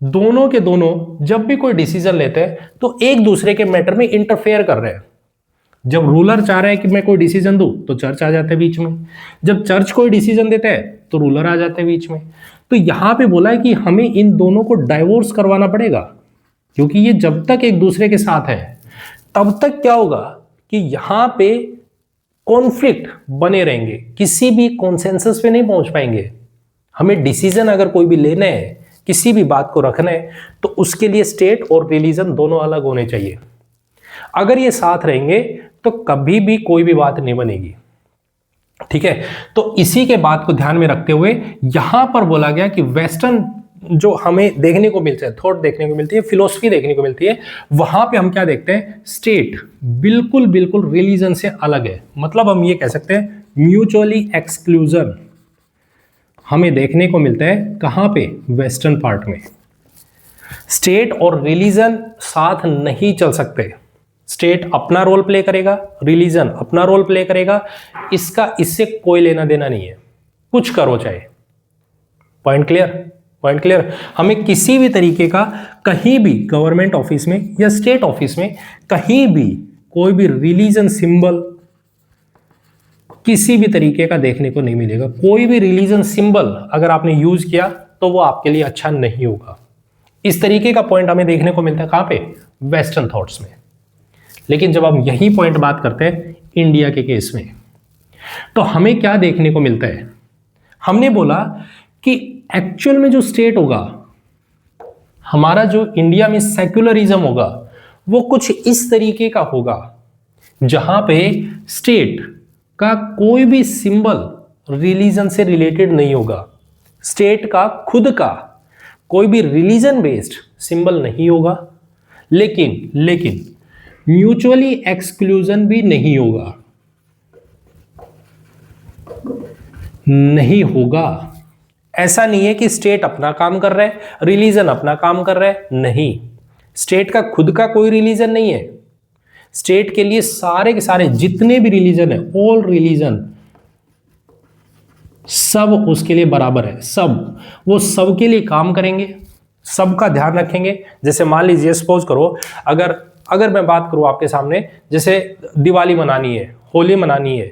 A: दोनों के दोनों जब भी कोई डिसीजन लेते हैं तो एक दूसरे के मैटर में इंटरफेयर कर रहे हैं। जब रूलर चाह रहा है कि मैं कोई डिसीजन दूं तो चर्च आ जाता है बीच में, जब चर्च कोई डिसीजन देता है तो रूलर आ जाते हैं बीच में। तो यहां पे बोला है कि हमें इन दोनों को डाइवोर्स करवाना पड़ेगा, क्योंकि ये जब तक एक दूसरे के साथ है तब तक क्या होगा कि यहां पे कॉन्फ्लिक्ट बने रहेंगे, किसी भी कॉन्सेंसस पे नहीं पहुंच पाएंगे। हमें डिसीजन अगर कोई भी लेना है, किसी भी बात को रखना है, तो उसके लिए स्टेट और रिलीजन दोनों अलग होने चाहिए। अगर ये साथ रहेंगे तो कभी भी कोई भी बात नहीं बनेगी, ठीक है। तो इसी के बात को ध्यान में रखते हुए यहां पर बोला गया कि वेस्टर्न जो हमें देखने को मिलता है, थॉट देखने को मिलती है, फिलॉसफी देखने को मिलती है, वहां पे हम क्या देखते हैं? स्टेट बिल्कुल बिल्कुल रिलीजन से अलग है। मतलब हम ये कह सकते हैं म्यूचुअली एक्सक्लूजन हमें देखने को मिलता है। कहां पे? वेस्टर्न पार्ट में। स्टेट और रिलीजन साथ नहीं चल सकते। स्टेट अपना रोल प्ले करेगा, रिलीजन अपना रोल प्ले करेगा, इससे कोई लेना देना नहीं है, कुछ करो चाहे। Point clear? Point clear? हमें किसी भी तरीके का कहीं भी गवर्नमेंट ऑफिस में या स्टेट ऑफिस में कहीं भी कोई भी रिलीजन सिंबल किसी भी तरीके का देखने को नहीं मिलेगा। कोई भी रिलीजन सिंबल अगर आपने यूज किया तो वो आपके लिए अच्छा नहीं होगा। इस तरीके का पॉइंट हमें देखने को मिलता है कहां पे? वेस्टर्न थॉट्स में। लेकिन जब हम यही पॉइंट बात करते हैं इंडिया के केस में, तो हमें क्या देखने को मिलता है? हमने बोला कि एक्चुअल में जो स्टेट होगा हमारा, जो इंडिया में सेक्युलरिज्म होगा, वो कुछ इस तरीके का होगा जहां पे स्टेट का कोई भी सिंबल रिलीजन से रिलेटेड नहीं होगा, स्टेट का खुद का कोई भी रिलीजन बेस्ड सिंबल नहीं होगा, लेकिन म्यूचुअली एक्सक्लूजन भी नहीं होगा, नहीं होगा। ऐसा नहीं है कि स्टेट अपना काम कर रहा है, रिलीजन अपना काम कर रहा है, नहीं, स्टेट का खुद का कोई रिलीजन नहीं है। स्टेट के लिए सारे के सारे जितने भी रिलीजन है, ऑल रिलीजन, सब उसके लिए बराबर है, सब, वो सबके लिए काम करेंगे, सबका ध्यान रखेंगे। जैसे मान लीजिए सपोज करो, अगर मैं बात करूं आपके सामने, जैसे दिवाली मनानी है, होली मनानी है,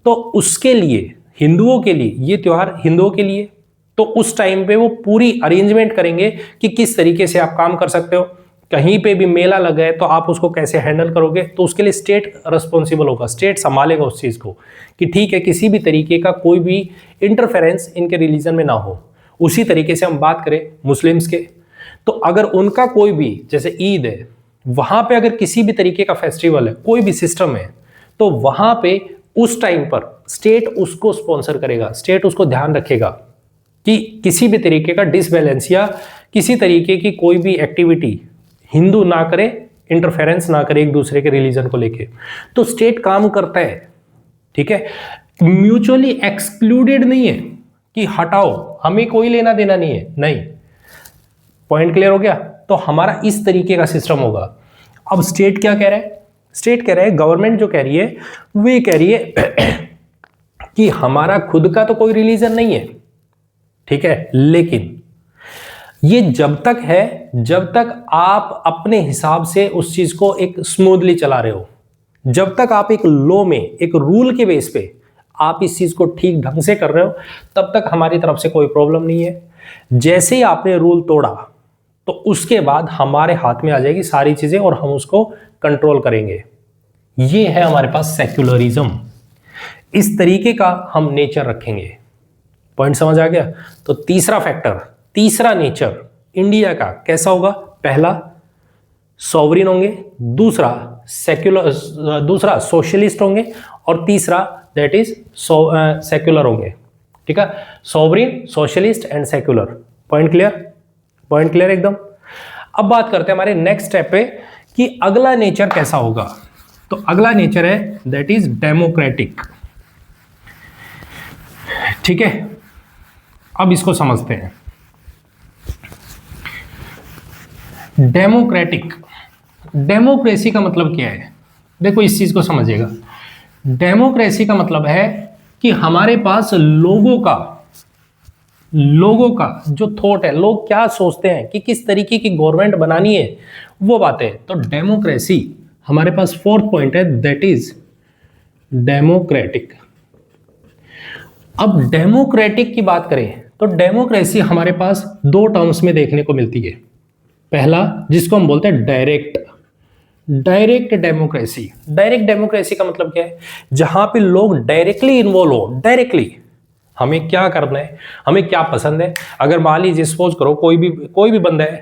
A: तो उसके लिए हिंदुओं के लिए ये त्योहार हिंदुओं के लिए, तो उस टाइम पे वो पूरी अरेंजमेंट करेंगे कि किस तरीके से आप काम कर सकते हो। कहीं पे भी मेला लगा है तो आप उसको कैसे हैंडल करोगे, तो उसके लिए स्टेट रिस्पॉन्सिबल होगा, स्टेट संभालेगा उस चीज को कि ठीक है किसी भी तरीके का कोई भी इंटरफेरेंस इनके रिलीजन में ना हो। उसी तरीके से हम बात करें मुस्लिम्स के, तो अगर उनका कोई भी, जैसे ईद है, वहां पे अगर किसी भी तरीके का फेस्टिवल है, कोई भी सिस्टम है, तो वहां पे उस टाइम पर स्टेट उसको स्पॉन्सर करेगा, स्टेट उसको ध्यान रखेगा कि किसी भी तरीके का डिसबैलेंस या किसी तरीके की कोई भी एक्टिविटी हिंदू ना करे, इंटरफेरेंस ना करे एक दूसरे के रिलीजन को लेके, तो स्टेट काम करता है। ठीक है, म्यूचुअली एक्सक्लूडेड नहीं है कि हटाओ हमें कोई लेना देना नहीं है, नहीं। पॉइंट क्लियर हो गया? तो हमारा इस तरीके का सिस्टम होगा। अब स्टेट क्या कह रहा है? स्टेट कह रहा है, गवर्नमेंट जो कह रही है वो ये कह रही है कि हमारा खुद का तो कोई रिलीजन नहीं है, ठीक है, लेकिन ये जब तक है जब तक आप अपने हिसाब से उस चीज को एक स्मूथली चला रहे हो, जब तक आप एक लॉ में, एक रूल के बेस पे आप इस चीज को ठीक ढंग से कर रहे हो, तब तक हमारी तरफ से कोई प्रॉब्लम नहीं है। जैसे ही आपने रूल तोड़ा तो उसके बाद हमारे हाथ में आ जाएगी सारी चीजें और हम उसको कंट्रोल करेंगे। ये है हमारे पास सेक्युलरिज्म। इस तरीके का हम नेचर रखेंगे। पॉइंट समझ आ गया? तो तीसरा फैक्टर, तीसरा नेचर इंडिया का कैसा होगा? पहला सॉवरिन होंगे, दूसरा सेक्युलर, दूसरा सोशलिस्ट होंगे, और तीसरा दैट इज सेक्युलर होंगे। ठीक है, sovereign, socialist and secular. Point clear? Point clear एकदम। अब बात करते हैं हमारे नेक्स्ट स्टेप पे कि अगला नेचर कैसा होगा। तो अगला नेचर है दैट इज डेमोक्रेटिक। ठीक है, अब इसको समझते हैं। डेमोक्रेटिक, डेमोक्रेसी का मतलब क्या है? देखो इस चीज को समझिएगा। डेमोक्रेसी का मतलब है कि हमारे पास लोगों का जो थॉट है, लोग क्या सोचते हैं कि किस तरीके की गवर्नमेंट बनानी है, वो बातें। तो डेमोक्रेसी हमारे पास फोर्थ पॉइंट है दैट इज डेमोक्रेटिक। अब डेमोक्रेटिक की बात करें तो डेमोक्रेसी हमारे पास दो टर्म्स में देखने को मिलती है। पहला जिसको हम बोलते हैं डायरेक्ट डेमोक्रेसी। डायरेक्ट डेमोक्रेसी का मतलब क्या है? जहां पे लोग डायरेक्टली इन्वॉल्व हो, डायरेक्टली हमें क्या करना है, हमें क्या पसंद है। अगर मान लीजिए सपोज करो कोई भी बंदा है,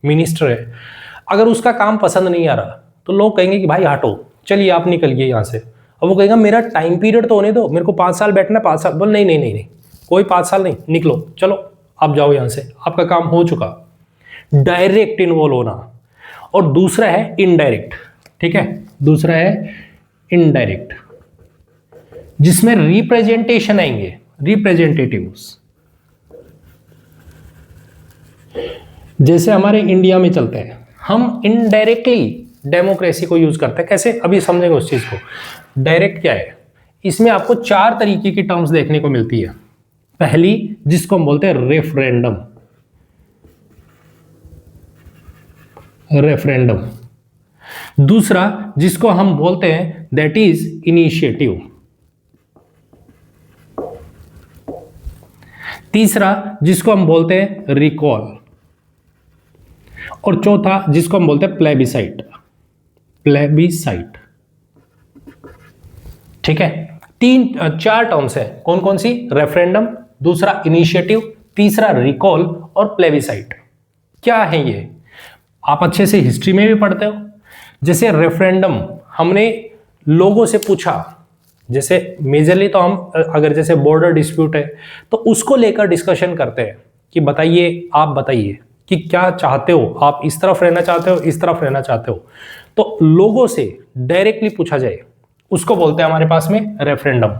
A: मिनिस्टर है, अगर उसका काम पसंद नहीं आ रहा तो लोग कहेंगे कि भाई हटो, चलिए आप निकलिए यहाँ से। अब वो कहेगा मेरा टाइम पीरियड तो होने दो, मेरे को 5 साल बैठना, 5 साल। बोल नहीं, कोई 5 साल नहीं, निकलो, चलो आप जाओ यहाँ से, आपका काम हो चुका। डायरेक्ट इन्वॉल्व होना। और दूसरा है इनडायरेक्ट। ठीक है, दूसरा है इनडायरेक्ट, जिसमें रिप्रेजेंटेशन आएंगे, रिप्रेजेंटेटिव्स। जैसे हमारे इंडिया में चलते हैं, हम इनडायरेक्टली डेमोक्रेसी को यूज करते हैं। कैसे? अभी समझेंगे उस चीज को। डायरेक्ट क्या है? इसमें आपको 4 तरीके की टर्म्स देखने को मिलती है। पहली जिसको हम बोलते हैं रेफरेंडम। दूसरा जिसको हम बोलते हैं दैट इज इनिशिएटिव। तीसरा जिसको हम बोलते हैं रिकॉल। और चौथा जिसको हम बोलते हैं प्लेबिसाइट। प्लेबिसाइट। ठीक है, 4 टर्म्स है, कौन कौन सी? रेफरेंडम, दूसरा इनिशिएटिव, तीसरा रिकॉल और प्लेबिसाइट। क्या है ये? आप अच्छे से हिस्ट्री में भी पढ़ते हो। जैसे रेफरेंडम, हमने लोगों से पूछा, जैसे मेजरली तो हम अगर जैसे बॉर्डर डिस्प्यूट है तो उसको लेकर डिस्कशन करते हैं कि बताइए, आप बताइए कि क्या चाहते हो, आप इस तरफ रहना चाहते हो, इस तरफ रहना चाहते हो, तो लोगों से डायरेक्टली पूछा जाए, उसको बोलते हैं हमारे पास में रेफरेंडम।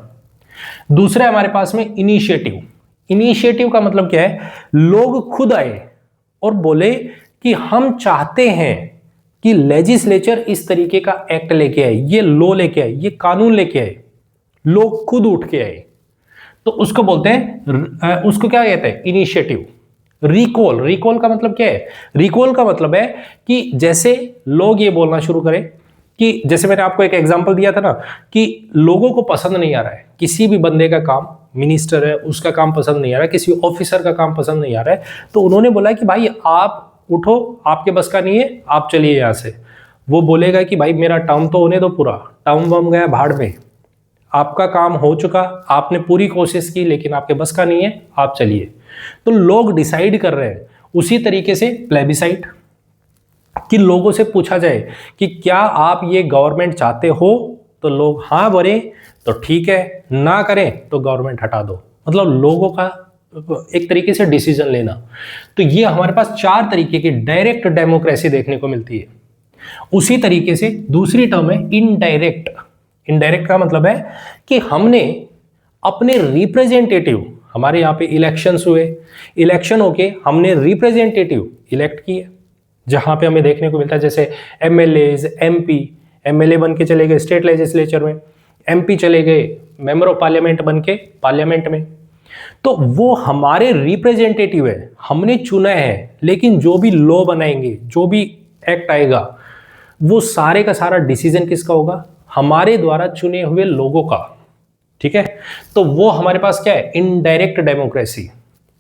A: दूसरा है हमारे पास में इनिशिएटिव। इनिशिएटिव का मतलब क्या है? लोग खुद आए और बोले कि हम चाहते हैं कि लेजिस्लेचर इस तरीके का एक्ट लेके आए, ये लॉ लेके आए, ये कानून लेके आए, लोग खुद उठ के आए, तो उसको बोलते हैं, उसको क्या कहते हैं? इनिशिएटिव। रिकॉल, रिकॉल का मतलब क्या है? रिकॉल का मतलब है कि जैसे लोग ये बोलना शुरू करें कि जैसे मैंने आपको एक एग्जांपल दिया था ना कि लोगों को पसंद नहीं आ रहा है किसी भी बंदे का काम, मिनिस्टर है उसका काम पसंद नहीं आ रहा है, किसी ऑफिसर का काम पसंद नहीं आ रहा है, तो उन्होंने बोला कि भाई आप उठो, आपके बस का नहीं है, आप चलिए यहां से। वो बोलेगा कि भाई मेरा टर्म तो होने दो पूरा, टर्म बम गया भाड़ में, आपका काम हो चुका, आपने पूरी कोशिश की, लेकिन आपके बस का नहीं है, आप चलिए। तो लोग डिसाइड कर रहे हैं। उसी तरीके से प्लेबिसाइट, कि लोगों से पूछा जाए कि क्या आप ये गवर्नमेंट चाहते हो, तो लोग हाँ बोले तो ठीक है, ना करें तो गवर्नमेंट हटा दो। मतलब लोगों का एक तरीके से डिसीजन लेना। तो ये हमारे पास 4 तरीके की डायरेक्ट डेमोक्रेसी देखने को मिलती है। उसी तरीके से दूसरी टर्म है इनडायरेक्ट। इनडायरेक्ट का मतलब है कि हमने अपने रिप्रेजेंटेटिव, हमारे यहाँ पे इलेक्शंस हुए, इलेक्शन होके हमने रिप्रेजेंटेटिव इलेक्ट किए, जहां पे हमें देखने को मिलता है जैसे एमएलएज, एमपी, एमएलए बन के चले गए स्टेट लेजिस्लेचर में, एमपी चले गए मेंबर ऑफ पार्लियामेंट बन के पार्लियामेंट में, तो वो हमारे रिप्रेजेंटेटिव है, हमने चुना है। लेकिन जो भी लॉ बनाएंगे, जो भी एक्ट आएगा, वो सारे का सारा डिसीजन किसका होगा? हमारे द्वारा चुने हुए लोगों का। ठीक है, तो वो हमारे पास क्या है? Indirect democracy.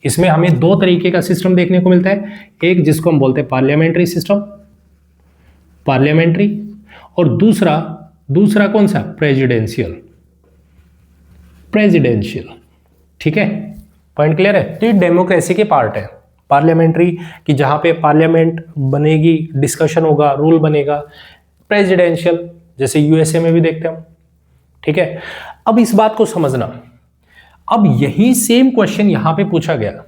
A: इसमें हमें 2 तरीके का सिस्टम देखने को मिलता है, एक जिसको हम बोलते हैं पार्लियामेंट्री सिस्टम, पार्लियामेंट्री, और दूसरा कौन सा? Presidential, presidential. ठीक है, पॉइंट क्लियर है? तो ये डेमोक्रेसी के पार्ट है। पार्लियामेंट्री कि जहां पे पार्लियामेंट बनेगी, डिस्कशन होगा, रूल बनेगा। प्रेसिडेंशियल जैसे यूएसए में भी देखते हैं। ठीक है, अब इस बात को समझना, अब यही सेम क्वेश्चन यहां पे पूछा गया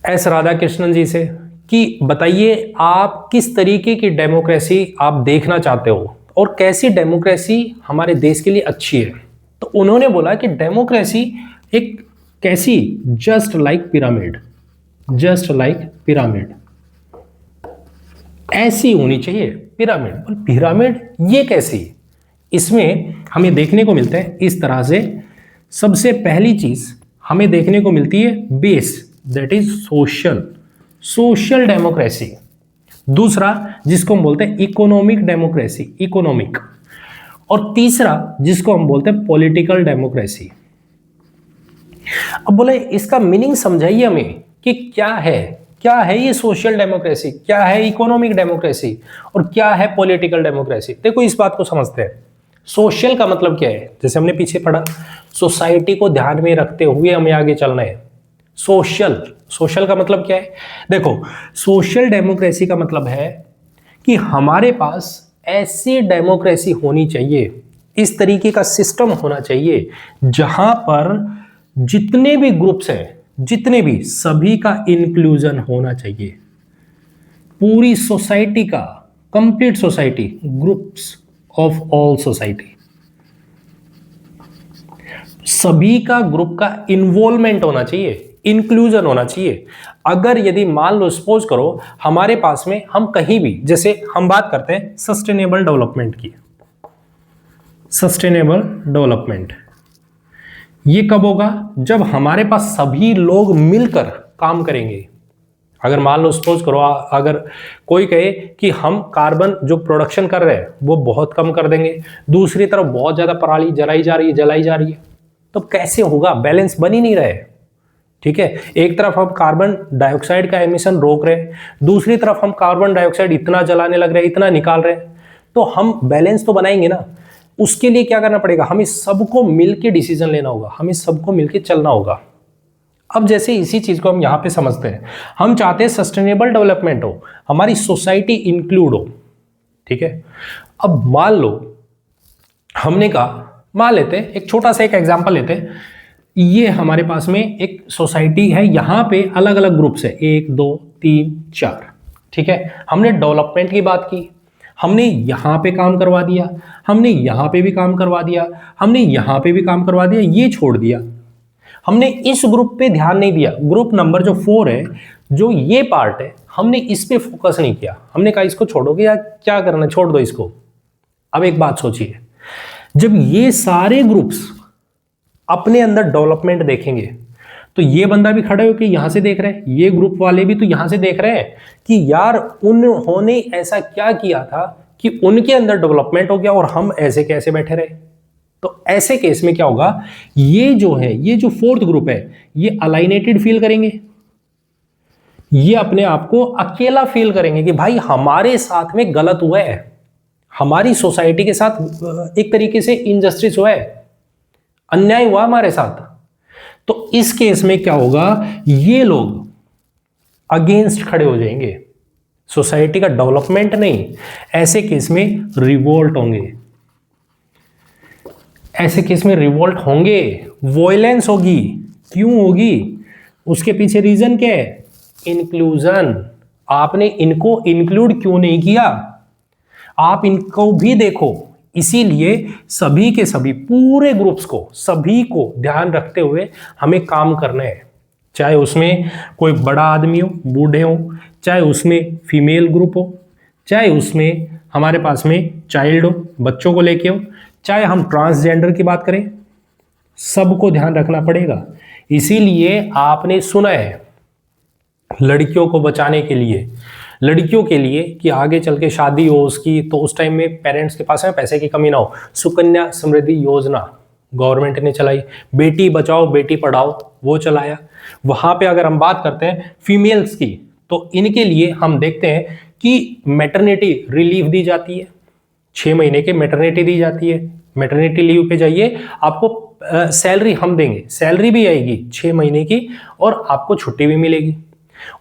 A: एस राधाकृष्णन जी से कि बताइए आप किस तरीके की डेमोक्रेसी आप देखना चाहते हो और कैसी डेमोक्रेसी हमारे देश के लिए अच्छी है। तो उन्होंने बोला कि डेमोक्रेसी एक कैसी? Just like pyramid, just like pyramid, ऐसी होनी चाहिए पिरामिड। और पिरामिड ये कैसी? इसमें हमें देखने को मिलता है इस तरह से। सबसे पहली चीज हमें देखने को मिलती है base, that is social, social democracy. दूसरा जिसको हम बोलते हैं इकोनॉमिक डेमोक्रेसी, इकोनॉमिक, और तीसरा जिसको हम बोलते हैं पॉलिटिकल डेमोक्रेसी। अब बोले इसका मीनिंग समझाइए हमें कि क्या है ये सोशल डेमोक्रेसी, क्या है इकोनॉमिक डेमोक्रेसी और क्या है पॉलिटिकल डेमोक्रेसी। देखो इस बात को समझते हैं। सोशल का मतलब क्या है? जैसे हमने पीछे पढ़ा, सोसाइटी को ध्यान में रखते हुए हमें आगे चलना है। सोशल, सोशल का मतलब क्या है? देखो सोशल डेमोक्रेसी का मतलब है कि हमारे पास ऐसी डेमोक्रेसी होनी चाहिए, इस तरीके का सिस्टम होना चाहिए जहां पर जितने भी ग्रुप्स हैं, जितने भी, सभी का इंक्लूजन होना चाहिए। पूरी सोसाइटी का, complete society, groups of all society, सभी का ग्रुप का इन्वॉल्वमेंट होना चाहिए, इंक्लूजन होना चाहिए। अगर यदि मान लो सपोज करो हमारे पास में, हम कहीं भी, जैसे हम बात करते हैं सस्टेनेबल डेवलपमेंट की, सस्टेनेबल डेवलपमेंट ये कब होगा? जब हमारे पास सभी लोग मिलकर काम करेंगे। अगर मान लो सपोज करो अगर कोई कहे कि हम कार्बन जो प्रोडक्शन कर रहे हैं वो बहुत कम कर देंगे, दूसरी तरफ बहुत ज्यादा पराली जलाई जा रही है, तो कैसे होगा? बैलेंस बन ही नहीं रहा है। ठीक है, एक तरफ हम कार्बन डाइऑक्साइड का एमिशन रोक रहे हैं, दूसरी तरफ हम कार्बन डाइऑक्साइड इतना जलाने लग रहे हैं, इतना निकाल रहे हैं, तो हम बैलेंस तो बनाएंगे ना। उसके लिए क्या करना पड़ेगा, हमें सबको मिलके डिसीजन लेना होगा, हमें सबको मिलके चलना होगा। अब जैसे इसी चीज को हम यहां पे समझते हैं, हम चाहते हैं सस्टेनेबल डेवलपमेंट हो, हमारी सोसाइटी इंक्लूड हो, ठीक है। अब मान लो हमने कहा, मान लेते हैं एक छोटा सा एक एग्जांपल लेते हैं, ये हमारे पास में एक सोसाइटी है, यहां पे अलग अलग ग्रुप्स है, 1 2 3 4, ठीक है। हमने डेवलपमेंट की बात की, हमने यहां पे काम करवा दिया, हमने यहां पे भी काम करवा दिया, हमने यहां पे भी काम करवा दिया, ये छोड़ दिया, हमने इस ग्रुप पे ध्यान नहीं दिया। ग्रुप नंबर जो 4 है, जो ये पार्ट है, हमने इस पे फोकस नहीं किया, हमने कहा इसको छोड़ोगे या क्या करना, छोड़ दो इसको। अब एक बात सोचिए, जब ये सारे ग्रुप्स अपने अंदर डेवलपमेंट देखेंगे, तो ये बंदा भी खड़े होकर यहां से देख रहे हैं, ये ग्रुप वाले भी तो यहां से देख रहे हैं कि यार उन्होंने ऐसा क्या किया था कि उनके अंदर डेवलपमेंट हो गया और हम ऐसे कैसे बैठे रहे। तो ऐसे केस में क्या होगा, ये जो है, ये जो फोर्थ ग्रुप है, ये अलाइनेटेड फील करेंगे, ये अपने आप को अकेला फील करेंगे कि भाई हमारे साथ में गलत हुआ है, हमारी सोसाइटी के साथ एक तरीके से इनजस्टिस हुआ है, अन्याय हुआ हमारे साथ। तो इस केस में क्या होगा, ये लोग अगेंस्ट खड़े हो जाएंगे, सोसाइटी का डेवलपमेंट नहीं, ऐसे केस में रिवोल्ट होंगे, ऐसे केस में रिवोल्ट होंगे, वॉयलेंस होगी। क्यों होगी, उसके पीछे रीजन क्या है, इंक्लूजन। आपने इनको इंक्लूड क्यों नहीं किया, आप इनको भी देखो। इसीलिए सभी के सभी पूरे ग्रुप्स को, सभी को ध्यान रखते हुए हमें काम करना है, चाहे उसमें कोई बड़ा आदमी हो, बूढ़े हो, चाहे उसमें फीमेल ग्रुप हो, चाहे उसमें हमारे पास में चाइल्ड हो, बच्चों को लेके हो, चाहे हम ट्रांसजेंडर की बात करें, सबको ध्यान रखना पड़ेगा। इसीलिए आपने सुना है लड़कियों को बचाने के लिए, लड़कियों के लिए कि आगे चल के शादी हो उसकी, तो उस टाइम में पेरेंट्स के पास में पैसे की कमी ना हो, सुकन्या समृद्धि योजना गवर्नमेंट ने चलाई, बेटी बचाओ बेटी पढ़ाओ वो चलाया। वहां पे अगर हम बात करते हैं फीमेल्स की, तो इनके लिए हम देखते हैं कि मैटरनिटी रिलीफ दी जाती है, 6 महीने के मैटरनिटी दी जाती है, मैटरनिटी लीव पे जाइए, आपको सैलरी हम देंगे, सैलरी भी आएगी 6 महीने की और आपको छुट्टी भी मिलेगी।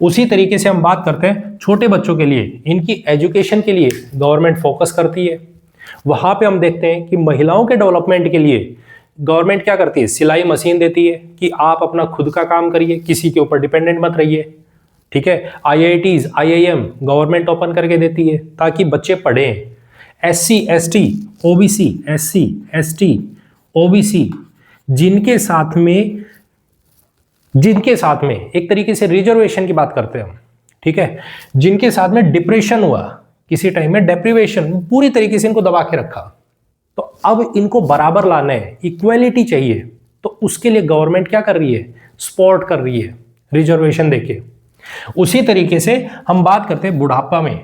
A: उसी तरीके से हम बात करते हैं छोटे बच्चों के लिए, इनकी एजुकेशन के लिए गवर्नमेंट फोकस करती है। वहां पे हम देखते हैं कि महिलाओं के डेवलपमेंट के लिए गवर्नमेंट क्या करती है, सिलाई मशीन देती है कि आप अपना खुद का काम करिए, किसी के ऊपर डिपेंडेंट मत रहिए, ठीक है। IITs IIM गवर्नमेंट ओपन करके देती है ताकि बच्चे पढ़ें। SC ST OBC SC ST OBC जिनके साथ में एक तरीके से रिजर्वेशन की बात करते हैं हम, ठीक है, जिनके साथ में डिप्रेशन हुआ किसी टाइम में, डेप्रिवेशन पूरी तरीके से इनको दबा के रखा, तो अब इनको बराबर लाना है, इक्वालिटी चाहिए, तो उसके लिए गवर्नमेंट क्या कर रही है, सपोर्ट कर रही है रिजर्वेशन देके। उसी तरीके से हम बात करते हैं बुढ़ापा में,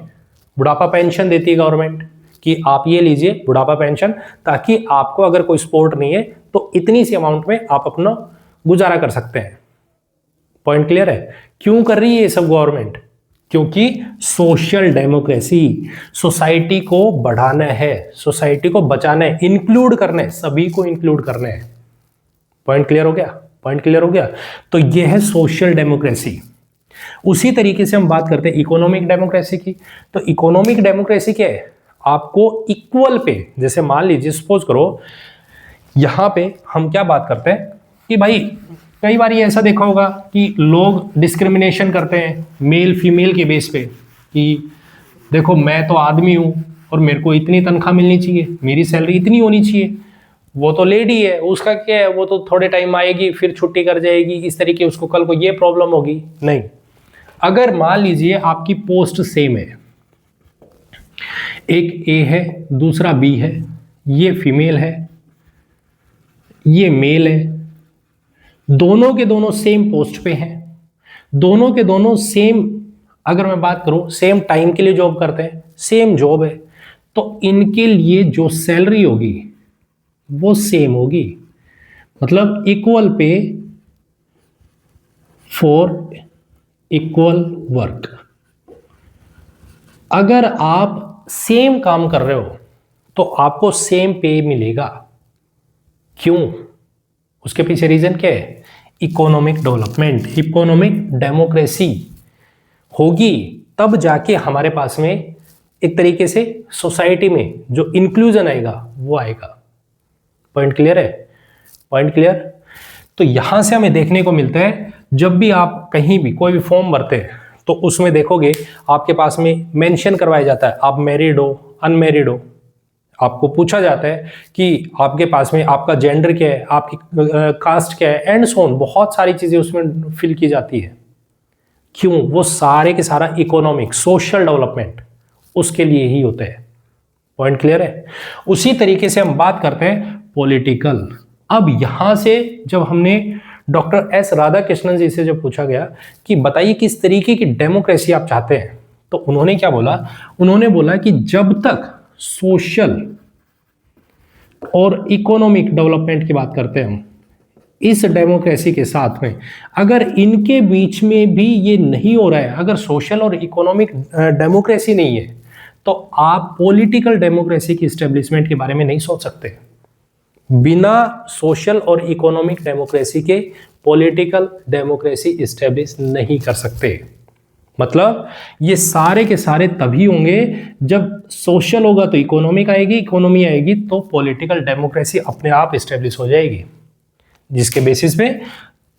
A: बुढ़ापा पेंशन देती है गवर्नमेंट कि आप ये लीजिए बुढ़ापा पेंशन, ताकि आपको अगर कोई सपोर्ट नहीं है तो इतनी सी अमाउंट में आप अपना गुजारा कर सकते हैं। पॉइंट क्लियर है, क्यों कर रही है ये सब गवर्नमेंट, क्योंकि सोशल डेमोक्रेसी, सोसाइटी को बढ़ाना है, सोसाइटी को बचाना है, इंक्लूड करना है, सभी को इंक्लूड करना है। पॉइंट क्लियर हो गया, पॉइंट क्लियर हो गया। तो ये है सोशल डेमोक्रेसी। उसी तरीके से हम बात करते हैं इकोनॉमिक डेमोक्रेसी की। तो इकोनॉमिक डेमोक्रेसी क्या है, आपको इक्वल पे, जैसे मान लीजिए सपोज करो यहां पे हम क्या बात करते हैं कि भाई कई बार ये ऐसा देखा होगा कि लोग डिस्क्रिमिनेशन करते हैं मेल फीमेल के बेस पे कि देखो मैं तो आदमी हूं और मेरे को इतनी तनख्वाह मिलनी चाहिए, मेरी सैलरी इतनी होनी चाहिए, वो तो लेडी है उसका क्या है, वो तो थोड़े टाइम आएगी फिर छुट्टी कर जाएगी, इस तरीके उसको कल को ये प्रॉब्लम होगी। नहीं, अगर मान लीजिए आपकी पोस्ट सेम है, एक ए है दूसरा बी है, ये फीमेल है ये मेल है, दोनों के दोनों सेम पोस्ट पे हैं, दोनों के दोनों सेम, अगर मैं बात करूं सेम टाइम के लिए जॉब करते हैं, सेम जॉब है, तो इनके लिए जो सैलरी होगी वो सेम होगी, मतलब equal pay for equal work. अगर आप सेम काम कर रहे हो तो आपको सेम पे मिलेगा। क्यों? उसके पीछे रीजन क्या है? इकोनॉमिक डेवलपमेंट, इकोनॉमिक डेमोक्रेसी होगी तब जाके हमारे पास में एक तरीके से सोसाइटी में जो इंक्लूजन आएगा वो आएगा। पॉइंट क्लियर है? Point clear? तो यहां से हमें देखने को मिलता है जब भी आप कहीं भी कोई भी फॉर्म भरते हैं तो उसमें देखोगे आपके पास में मेंशन करवाया जाता है आप मैरिड हो, अनमैरिड हो। आपको पूछा जाता है कि आपके पास में आपका जेंडर क्या है, आपकी कास्ट क्या है, एंड सो ऑन। बहुत सारी चीजें उसमें फिल की जाती है। क्यों? वो सारे के सारा इकोनॉमिक सोशल डेवलपमेंट उसके लिए ही होते हैं। पॉइंट क्लियर है? उसी तरीके से हम बात करते हैं पॉलिटिकल। अब यहां से जब हमने डॉक्टर एस राधाकृष्णन जी से जब पूछा गया कि बताइए किस तरीके की डेमोक्रेसी आप चाहते हैं, तो उन्होंने क्या बोला? उन्होंने बोला कि जब तक सोशल और इकोनॉमिक डेवलपमेंट की बात करते हैं हम, इस डेमोक्रेसी के साथ में अगर इनके बीच में भी ये नहीं हो रहा है, अगर सोशल और इकोनॉमिक डेमोक्रेसी नहीं है, तो आप पॉलिटिकल डेमोक्रेसी की एस्टेब्लिशमेंट के बारे में नहीं सोच सकते। बिना सोशल और इकोनॉमिक डेमोक्रेसी के पॉलिटिकल डेमोक्रेसी एस्टेब्लिश नहीं कर सकते। मतलब ये सारे के सारे तभी होंगे जब सोशल होगा तो इकोनॉमिक आएगी, इकोनॉमी आएगी तो पॉलिटिकल डेमोक्रेसी अपने आप एस्टेब्लिश हो जाएगी, जिसके बेसिस पे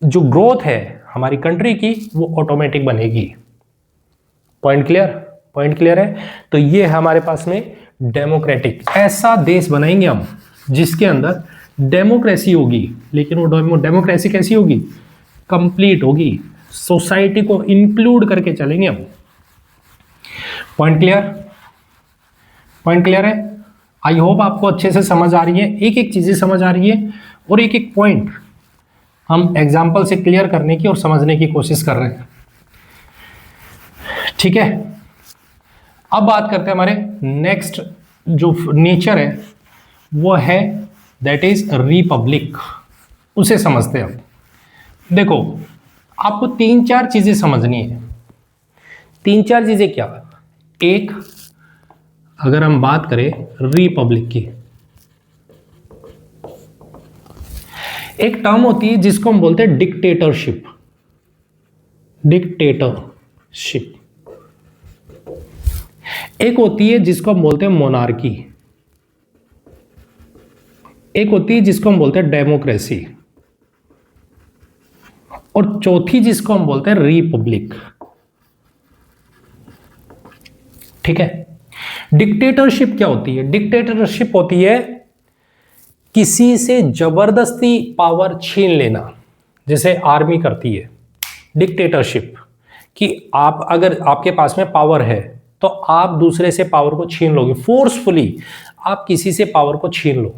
A: जो ग्रोथ है हमारी कंट्री की वो ऑटोमेटिक बनेगी। Point clear? पॉइंट क्लियर है? तो ये हमारे पास में डेमोक्रेटिक ऐसा देश बनाएंगे हम जिसके अंदर डेमोक्रेसी होगी, लेकिन वो डेमोक्रेसी कैसी होगी? कंप्लीट होगी, सोसाइटी को इंक्लूड करके चलेंगे हम। Point clear? पॉइंट क्लियर है? आई होप आपको अच्छे से समझ आ रही है, एक एक चीजें समझ आ रही है और एक एक पॉइंट हम एग्जाम्पल से क्लियर करने की और समझने की कोशिश कर रहे हैं। ठीक है, अब बात करते हैं हमारे नेक्स्ट जो नेचर है वो है दैट इज रिपब्लिक। उसे समझते हैं हम। देखो आपको तीन चार चीजें समझनी है। तीन चार चीजें क्या? एक, अगर हम बात करें रिपब्लिक की, एक टर्म होती है जिसको हम बोलते हैं डिक्टेटरशिप। डिक्टेटरशिप। एक होती है जिसको हम बोलते हैं मोनार्की। एक होती है जिसको हम बोलते हैं डेमोक्रेसी, और चौथी जिसको हम बोलते हैं रिपब्लिक। ठीक है, डिक्टेटरशिप क्या होती है? डिक्टेटरशिप होती है किसी से जबरदस्ती पावर छीन लेना, जैसे आर्मी करती है डिक्टेटरशिप, कि आप अगर आपके पास में पावर है तो आप दूसरे से पावर को छीन लोगे, फोर्सफुली आप किसी से पावर को छीन लो।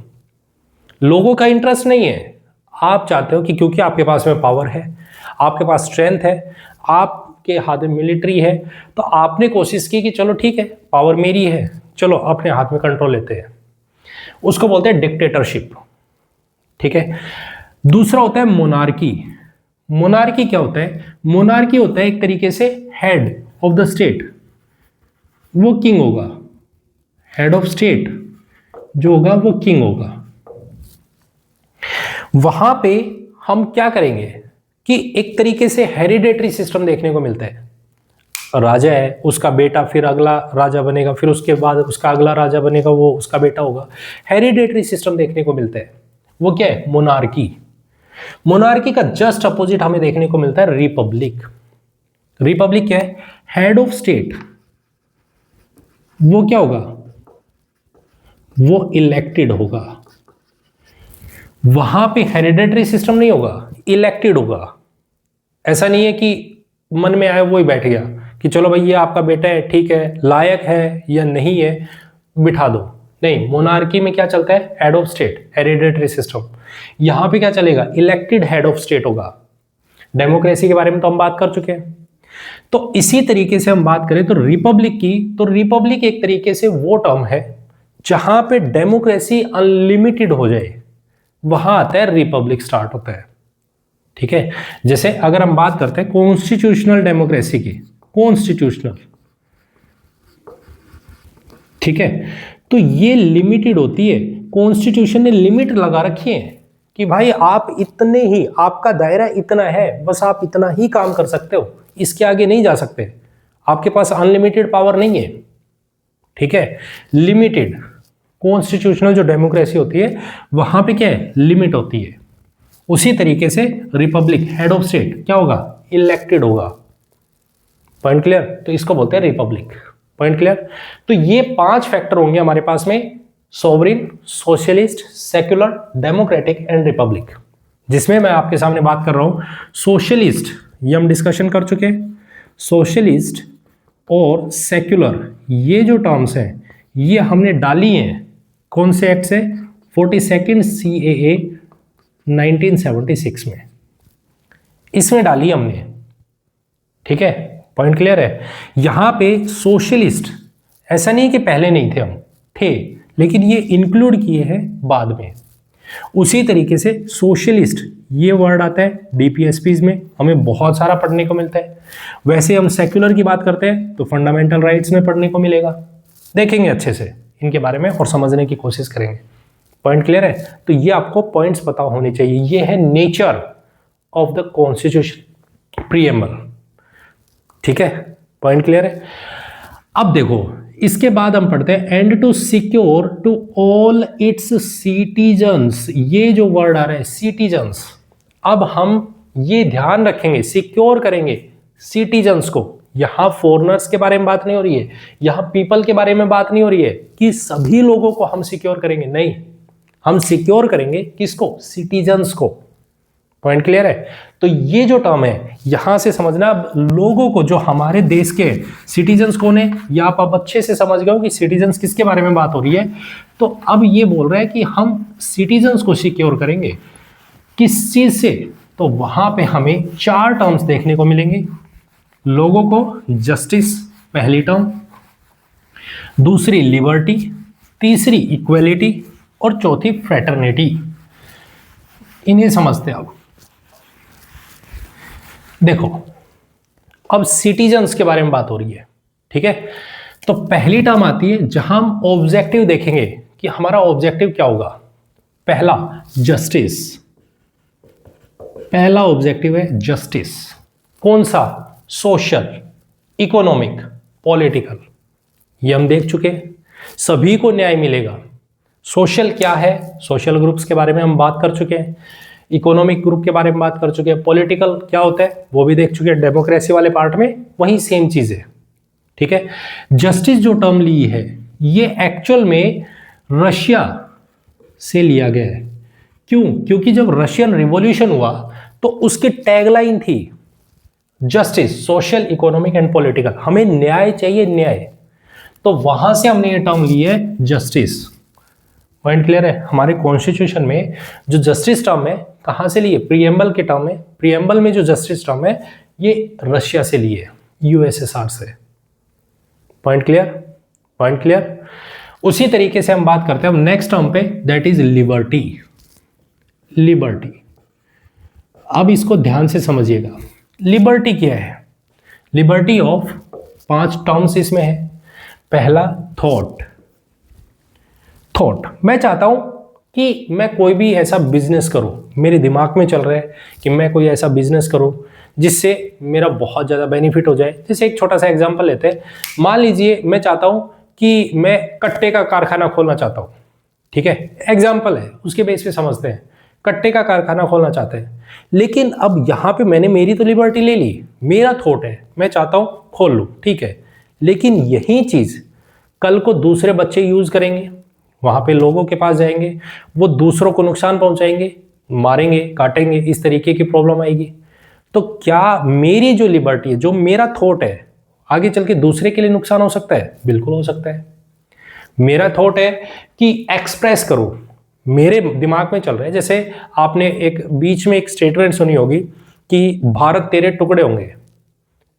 A: लोगों का इंटरेस्ट नहीं है, आप चाहते हो कि क्योंकि आपके पास में पावर है, आपके पास स्ट्रेंथ है, आपके हाथ में मिलिट्री है, तो आपने कोशिश की कि चलो ठीक है पावर मेरी है, चलो अपने हाथ में कंट्रोल लेते हैं। उसको बोलते हैं डिक्टेटरशिप। ठीक है। दूसरा होता है मोनार्की। मोनार्की क्या होता है? मोनार्की होता है एक तरीके से हेड ऑफ द स्टेट, वो किंग होगा। हेड ऑफ स्टेट जो होगा वो किंग होगा। वहां पे हम क्या करेंगे कि एक तरीके से हेरिडेटरी सिस्टम देखने को मिलता है। राजा है, उसका बेटा फिर अगला राजा बनेगा, फिर उसके बाद उसका अगला राजा बनेगा, वो उसका बेटा होगा। हेरिडेटरी सिस्टम देखने को मिलता है। वो क्या है? मोनार्की। मोनार्की का जस्ट अपोजिट हमें देखने को मिलता है रिपब्लिक। रिपब्लिक क्या है? हेड ऑफ स्टेट वो क्या होगा? वो इलेक्टेड होगा। वहां पे हेरिडेटरी सिस्टम नहीं होगा, इलेक्टेड होगा। ऐसा नहीं है कि मन में आया वो ही बैठ गया कि चलो भाई ये आपका बेटा है, ठीक है, लायक है या नहीं है, बिठा दो। नहीं, मोनार्की में क्या चलता है? Head of state, hereditary system. यहां पे क्या चलेगा? इलेक्टेड हेड ऑफ स्टेट होगा। डेमोक्रेसी के बारे में तो हम बात कर चुके हैं। तो इसी तरीके से हम बात करें तो रिपब्लिक की, तो रिपब्लिक एक तरीके से वो टर्म है जहां पे डेमोक्रेसी अनलिमिटेड हो जाए, वहां आता है रिपब्लिक स्टार्ट होता है। ठीक है, जैसे अगर हम बात करते हैं कॉन्स्टिट्यूशनल डेमोक्रेसी की, कॉन्स्टिट्यूशनल, ठीक है, तो ये लिमिटेड होती है। कॉन्स्टिट्यूशन ने लिमिट लगा रखी है कि भाई आप इतने ही, आपका दायरा इतना है, बस आप इतना ही काम कर सकते हो, इसके आगे नहीं जा सकते, आपके पास अनलिमिटेड पावर नहीं है, ठीक है, लिमिटेड। कॉन्स्टिट्यूशनल जो डेमोक्रेसी होती है वहां पे क्या है, लिमिट होती है। उसी तरीके से रिपब्लिक, हेड ऑफ स्टेट क्या होगा, इलेक्टेड होगा। Point clear? तो इसको बोलते हैं रिपब्लिक। Point clear? तो ये 5 फैक्टर होंगे हमारे पास में, sovereign, socialist, secular, democratic and Republic, जिसमें मैं आपके सामने बात कर रहा हूं सोशलिस्ट, ये हम डिस्कशन कर चुके हैं। सोशलिस्ट और सेक्युलर ये जो टर्म्स हैं ये हमने डाली हैं कौन से एक्ट से, 42nd CAA 1976 में, इसमें डाली हमने, ठीक है। पॉइंट क्लियर है? यहां पे सोशलिस्ट, ऐसा नहीं कि पहले नहीं थे, हम थे, लेकिन ये इंक्लूड किए हैं बाद में। उसी तरीके से सोशलिस्ट ये वर्ड आता है DPSPs में, हमें बहुत सारा पढ़ने को मिलता है। वैसे हम सेक्युलर की बात करते हैं तो फंडामेंटल राइट्स में पढ़ने को मिलेगा, देखेंगे अच्छे से इनके बारे में और समझने की कोशिश करेंगे। पॉइंट क्लियर है? तो ये आपको पॉइंट्स पता होने चाहिए। ये है nature of the constitution preamble, ठीक है। पॉइंट क्लियर है? अब देखो इसके बाद हम पढ़ते हैं and to secure to all its citizens. ये जो वर्ड आ रहा है सिटीजन्स, अब हम ये ध्यान रखेंगे, सिक्योर करेंगे सिटीजन्स को। यहां फॉरेनर्स के बारे में बात नहीं हो रही है, यहां पीपल के बारे में बात नहीं हो रही है कि सभी लोगों को हम सिक्योर करेंगे, नहीं, हम सिक्योर करेंगे किसको, सिटीजन्स को। पॉइंट क्लियर है? तो ये जो टर्म है यहां से समझना, लोगों को, जो हमारे देश के सिटीजन्स कौन है, या आप अब अच्छे से समझ गए हो कि सिटीजन्स किसके बारे में बात हो रही है। तो अब ये बोल रहा है कि हम सिटीजन्स को सिक्योर करेंगे किस चीज से, तो वहां पे हमें 4 टर्म्स देखने को मिलेंगे। लोगों को जस्टिस पहली टर्म, दूसरी लिबर्टी, तीसरी इक्वेलिटी और चौथी फ्रेटर्निटी। इन्हें समझते हैं। अब देखो, अब सिटीजन्स के बारे में बात हो रही है, ठीक है। तो पहली टर्म आती है जहां हम ऑब्जेक्टिव देखेंगे कि हमारा ऑब्जेक्टिव क्या होगा। पहला जस्टिस, पहला ऑब्जेक्टिव है जस्टिस। कौन सा? सोशल, इकोनॉमिक, पॉलिटिकल, ये हम देख चुके हैं। सभी को न्याय मिलेगा। सोशल क्या है, सोशल ग्रुप्स के बारे में हम बात कर चुके हैं। इकोनॉमिक ग्रुप के बारे में बात कर चुके हैं। पॉलिटिकल क्या होता है वो भी देख चुके हैं, डेमोक्रेसी वाले पार्ट में वही सेम चीज है, ठीक है। जस्टिस जो टर्म ली है ये एक्चुअल में रशिया से लिया गया है। क्यों? क्योंकि जब रशियन रिवॉल्यूशन हुआ तो उसकी टैगलाइन थी justice, social, economic and political, हमें न्याय चाहिए, न्याय। तो वहां से हमने ये टर्म ली है जस्टिस। पॉइंट क्लियर है? हमारे कॉन्स्टिट्यूशन में जो जस्टिस टर्म है कहां से लिए, प्रीएम्बल के टर्म में। प्रीएम्बल में जो जस्टिस टर्म है ये रशिया से लिए, USSR से। Point clear? Point clear? उसी तरीके से हम बात करते हैं अब नेक्स्ट टर्म पे, दैट इज लिबर्टी। लिबर्टी, अब इसको ध्यान से समझिएगा। लिबर्टी क्या है? लिबर्टी ऑफ 5 टर्म्स इसमें है। पहला थॉट। थॉट, मैं चाहता हूं कि मैं कोई भी ऐसा बिजनेस करूं, मेरे दिमाग में चल रहा है कि मैं कोई ऐसा बिजनेस करूं जिससे मेरा बहुत ज़्यादा बेनिफिट हो जाए। जैसे एक छोटा सा एग्जांपल लेते हैं, मान लीजिए मैं चाहता हूं कि मैं कट्टे का कारखाना खोलना चाहता हूं, ठीक है, एग्जाम्पल है, उसके बेस पे समझते हैं। कट्टे का कारखाना खोलना चाहते हैं, लेकिन अब यहाँ पे मैंने मेरी तो लिबर्टी ले ली, मेरा थॉट है, मैं चाहता हूँ खोल लूँ, ठीक है, लेकिन यही चीज़ कल को दूसरे बच्चे यूज़ करेंगे, वहाँ पे लोगों के पास जाएंगे, वो दूसरों को नुकसान पहुँचाएंगे, मारेंगे, काटेंगे, इस तरीके की प्रॉब्लम आएगी। तो क्या मेरी जो लिबर्टी है, जो मेरा थॉट है, आगे चल के दूसरे के लिए नुकसान हो सकता है? बिल्कुल हो सकता है। मेरा थॉट है कि एक्सप्रेस करो, मेरे दिमाग में चल रहा है, जैसे आपने एक बीच में एक स्टेटमेंट सुनी होगी कि भारत तेरे टुकड़े होंगे,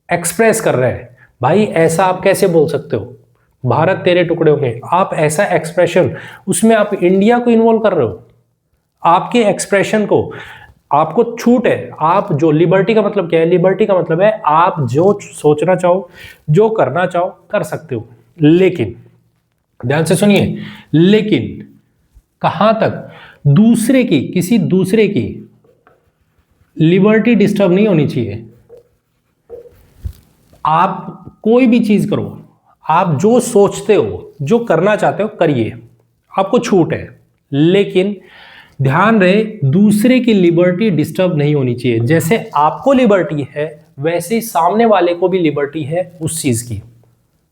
A: एक्सप्रेस कर रहे हैं, भाई ऐसा आप कैसे बोल सकते हो, भारत तेरे टुकड़े होंगे, आप ऐसा एक्सप्रेशन, उसमें आप इंडिया को इन्वॉल्व कर रहे हो, आपके एक्सप्रेशन को आपको छूट है। आप जो लिबर्टी का मतलब क्या है? लिबर्टी का मतलब है आप जो सोचना चाहो, जो करना चाहो कर सकते हो, लेकिन ध्यान से सुनिए, लेकिन कहां तक? दूसरे की, किसी दूसरे की लिबर्टी डिस्टर्ब नहीं होनी चाहिए। आप कोई भी चीज करो, आप जो सोचते हो, जो करना चाहते हो करिए, आपको छूट है, लेकिन ध्यान रहे दूसरे की लिबर्टी डिस्टर्ब नहीं होनी चाहिए। जैसे आपको लिबर्टी है वैसे ही सामने वाले को भी लिबर्टी है उस चीज की।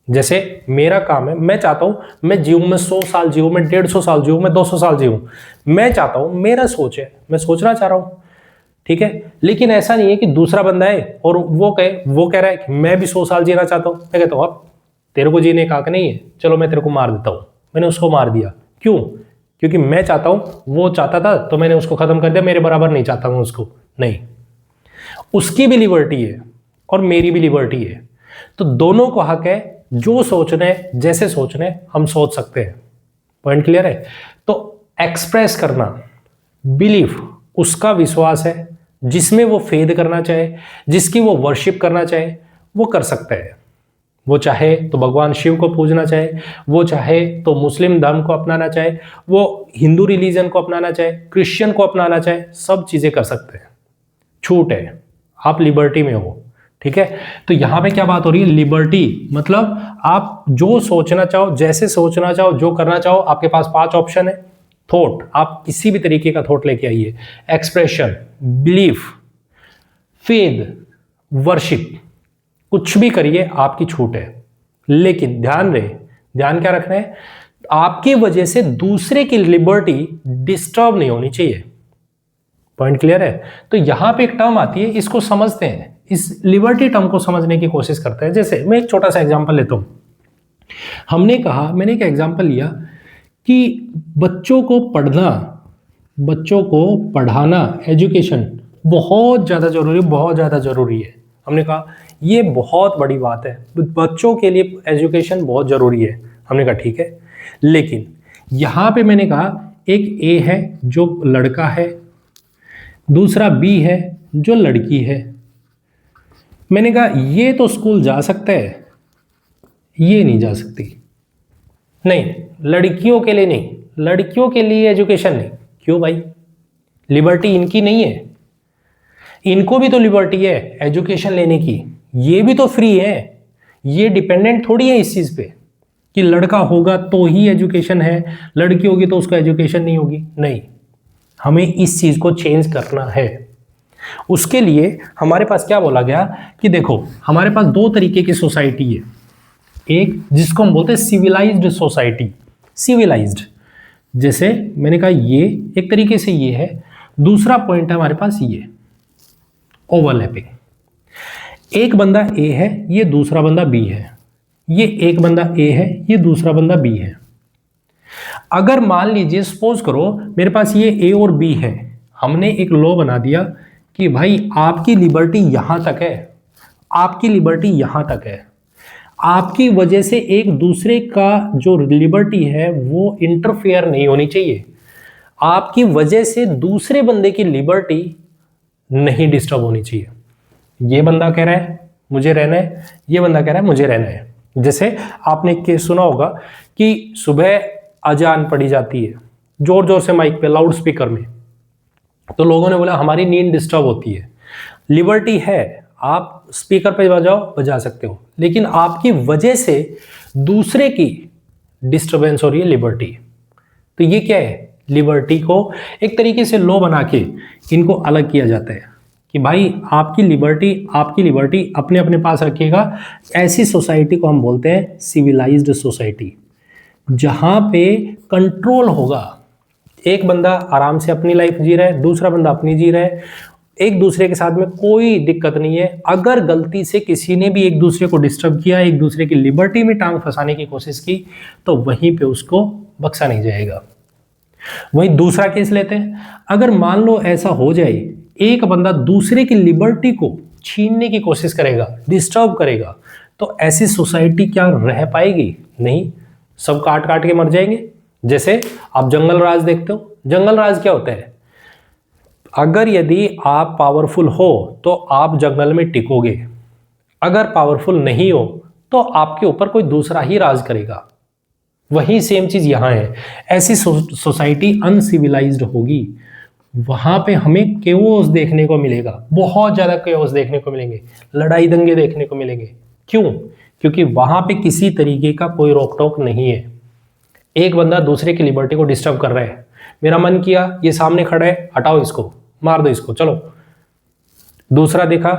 A: जैसे मेरा काम है, मैं चाहता हूं मैं जीऊं, मैं 100 साल जीऊं, मैं 150 साल जीऊं, मैं 200 साल जीऊं, मैं चाहता हूं, मेरा सोच है, मैं सोचना चाह रहा हूं, ठीक है। लेकिन ऐसा नहीं है कि दूसरा बंदा है और वो कह रहा है कि मैं भी 100 साल जीना चाहता हूं। मैं कहता हूं अब तेरे को जीने का हक नहीं है, चलो मैं तेरे को मार देता हूं। मैंने उसको मार दिया, क्यों? क्योंकि मैं चाहता हूं, वो चाहता था तो मैंने उसको खत्म कर दिया, मेरे बराबर नहीं चाहता हूं उसको। नहीं, उसकी भी लिबर्टी है और मेरी भी लिबर्टी है, तो दोनों को हक है जो सोचने, जैसे सोचने हम सोच सकते हैं। पॉइंट क्लियर है? तो एक्सप्रेस करना, बिलीफ, उसका विश्वास है, जिसमें वो फेद करना चाहे, जिसकी वो वर्शिप करना चाहे वो कर सकता है। वो चाहे तो भगवान शिव को पूजना चाहे, वो चाहे तो मुस्लिम धर्म को अपनाना चाहे, वो हिंदू रिलीजन को अपनाना चाहे, क्रिश्चियन को अपनाना चाहे, सब चीजें कर सकते हैं। छूट है, आप लिबर्टी में हो, ठीक है। तो यहां पे क्या बात हो रही है? लिबर्टी मतलब आप जो सोचना चाहो, जैसे सोचना चाहो, जो करना चाहो, आपके पास 5 ऑप्शन है। थॉट, आप किसी भी तरीके का थॉट लेके आइए, एक्सप्रेशन, बिलीफ, फेद, वर्शिप, कुछ भी करिए, आपकी छूट है। लेकिन ध्यान रहे, ध्यान क्या रखना है? आपकी वजह से दूसरे की लिबर्टी डिस्टर्ब नहीं होनी चाहिए। पॉइंट क्लियर है? तो यहां पे एक टर्म आती है, इसको समझते हैं, इस लिबर्टी टर्म को समझने की कोशिश करते हैं। जैसे मैं एक छोटा सा एग्जांपल लेता हूं। हमने कहा, मैंने एक एग्जांपल लिया कि बच्चों को पढ़ना, बच्चों को पढ़ाना, एजुकेशन बहुत ज़्यादा जरूरी, बहुत ज़्यादा जरूरी है। हमने कहा ये बहुत बड़ी बात है, बच्चों के लिए एजुकेशन बहुत ज़रूरी है। हमने कहा ठीक है, लेकिन यहाँ पे मैंने कहा एक ए है जो लड़का है, दूसरा बी है जो लड़की है। मैंने कहा ये तो स्कूल जा सकता है, ये नहीं जा सकती। नहीं, लड़कियों के लिए नहीं, लड़कियों के लिए एजुकेशन नहीं। क्यों भाई? लिबर्टी इनकी नहीं है? इनको भी तो लिबर्टी है एजुकेशन लेने की, ये भी तो फ्री है, ये डिपेंडेंट थोड़ी है इस चीज पे कि लड़का होगा तो ही एजुकेशन है, लड़की होगी तो उसको एजुकेशन नहीं होगी। नहीं, हमें इस चीज को चेंज करना है। उसके लिए हमारे पास क्या बोला गया कि देखो हमारे पास 2 तरीके की सोसाइटी है। एक जिसको हम बोलते हैं सिविलाइज्ड सोसाइटी, सिविलाइज्ड, जैसे मैंने कहा ये एक तरीके से ये है। दूसरा पॉइंट है हमारे पास ये ओवरलैपिंग। एक बंदा ए है, ये दूसरा बंदा बी है, ये एक बंदा ए है, ये दूसरा बंदा बी है। अगर मान लीजिए सपोज करो मेरे पास ये ए और बी है, हमने एक लॉ बना दिया कि भाई आपकी लिबर्टी यहां तक है, आपकी लिबर्टी यहां तक है, आपकी वजह से एक दूसरे का जो लिबर्टी है वो इंटरफेयर नहीं होनी चाहिए, आपकी वजह से दूसरे बंदे की लिबर्टी नहीं डिस्टर्ब होनी चाहिए। ये बंदा कह रहा है मुझे रहना है, ये बंदा कह रहा है मुझे रहना है। जैसे आपने एक केस सुना होगा कि सुबह अजान पड़ी जाती है जोर जोर से माइक पे, लाउड स्पीकर में, तो लोगों ने बोला हमारी नींद डिस्टर्ब होती है। लिबर्टी है, आप स्पीकर पे बजा सकते हो, लेकिन आपकी वजह से दूसरे की डिस्टरबेंस हो रही है, लिबर्टी। तो ये क्या है? लिबर्टी को एक तरीके से लॉ बना के इनको अलग किया जाता है कि भाई आपकी लिबर्टी अपने अपने पास रखिएगा। ऐसी सोसाइटी को हम बोलते हैं सिविलाइज्ड सोसाइटी, जहां पे कंट्रोल होगा। एक बंदा आराम से अपनी लाइफ जी रहा है, दूसरा बंदा अपनी जी रहा है, एक दूसरे के साथ में कोई दिक्कत नहीं है। अगर गलती से किसी ने भी एक दूसरे को डिस्टर्ब किया, एक दूसरे की लिबर्टी में टांग फंसाने की कोशिश की, तो वहीं पे उसको बख्शा नहीं जाएगा। वहीं दूसरा केस लेते हैं, अगर मान लो ऐसा हो जाए एक बंदा दूसरे की लिबर्टी को छीनने की कोशिश करेगा, डिस्टर्ब करेगा, तो ऐसी सोसाइटी क्या रह पाएगी? नहीं, सब काट काट के मर जाएंगे। जैसे आप जंगल राज देखते हो, जंगल राज क्या होता है? अगर यदि आप पावरफुल हो तो आप जंगल में टिकोगे, अगर पावरफुल नहीं हो तो आपके ऊपर कोई दूसरा ही राज करेगा। वही सेम चीज यहां है। ऐसी सोसाइटी अनसिविलाइज्ड होगी, वहां पे हमें केओस देखने को मिलेगा, बहुत ज्यादा केओस देखने को मिलेंगे, लड़ाई दंगे देखने को मिलेंगे। क्यों? क्योंकि वहां पे किसी तरीके का कोई रोक टोक नहीं है। एक बंदा दूसरे की लिबर्टी को डिस्टर्ब कर रहा है, मेरा मन किया ये सामने खड़ा है, हटाओ इसको, मार दो इसको, चलो। दूसरा देखा,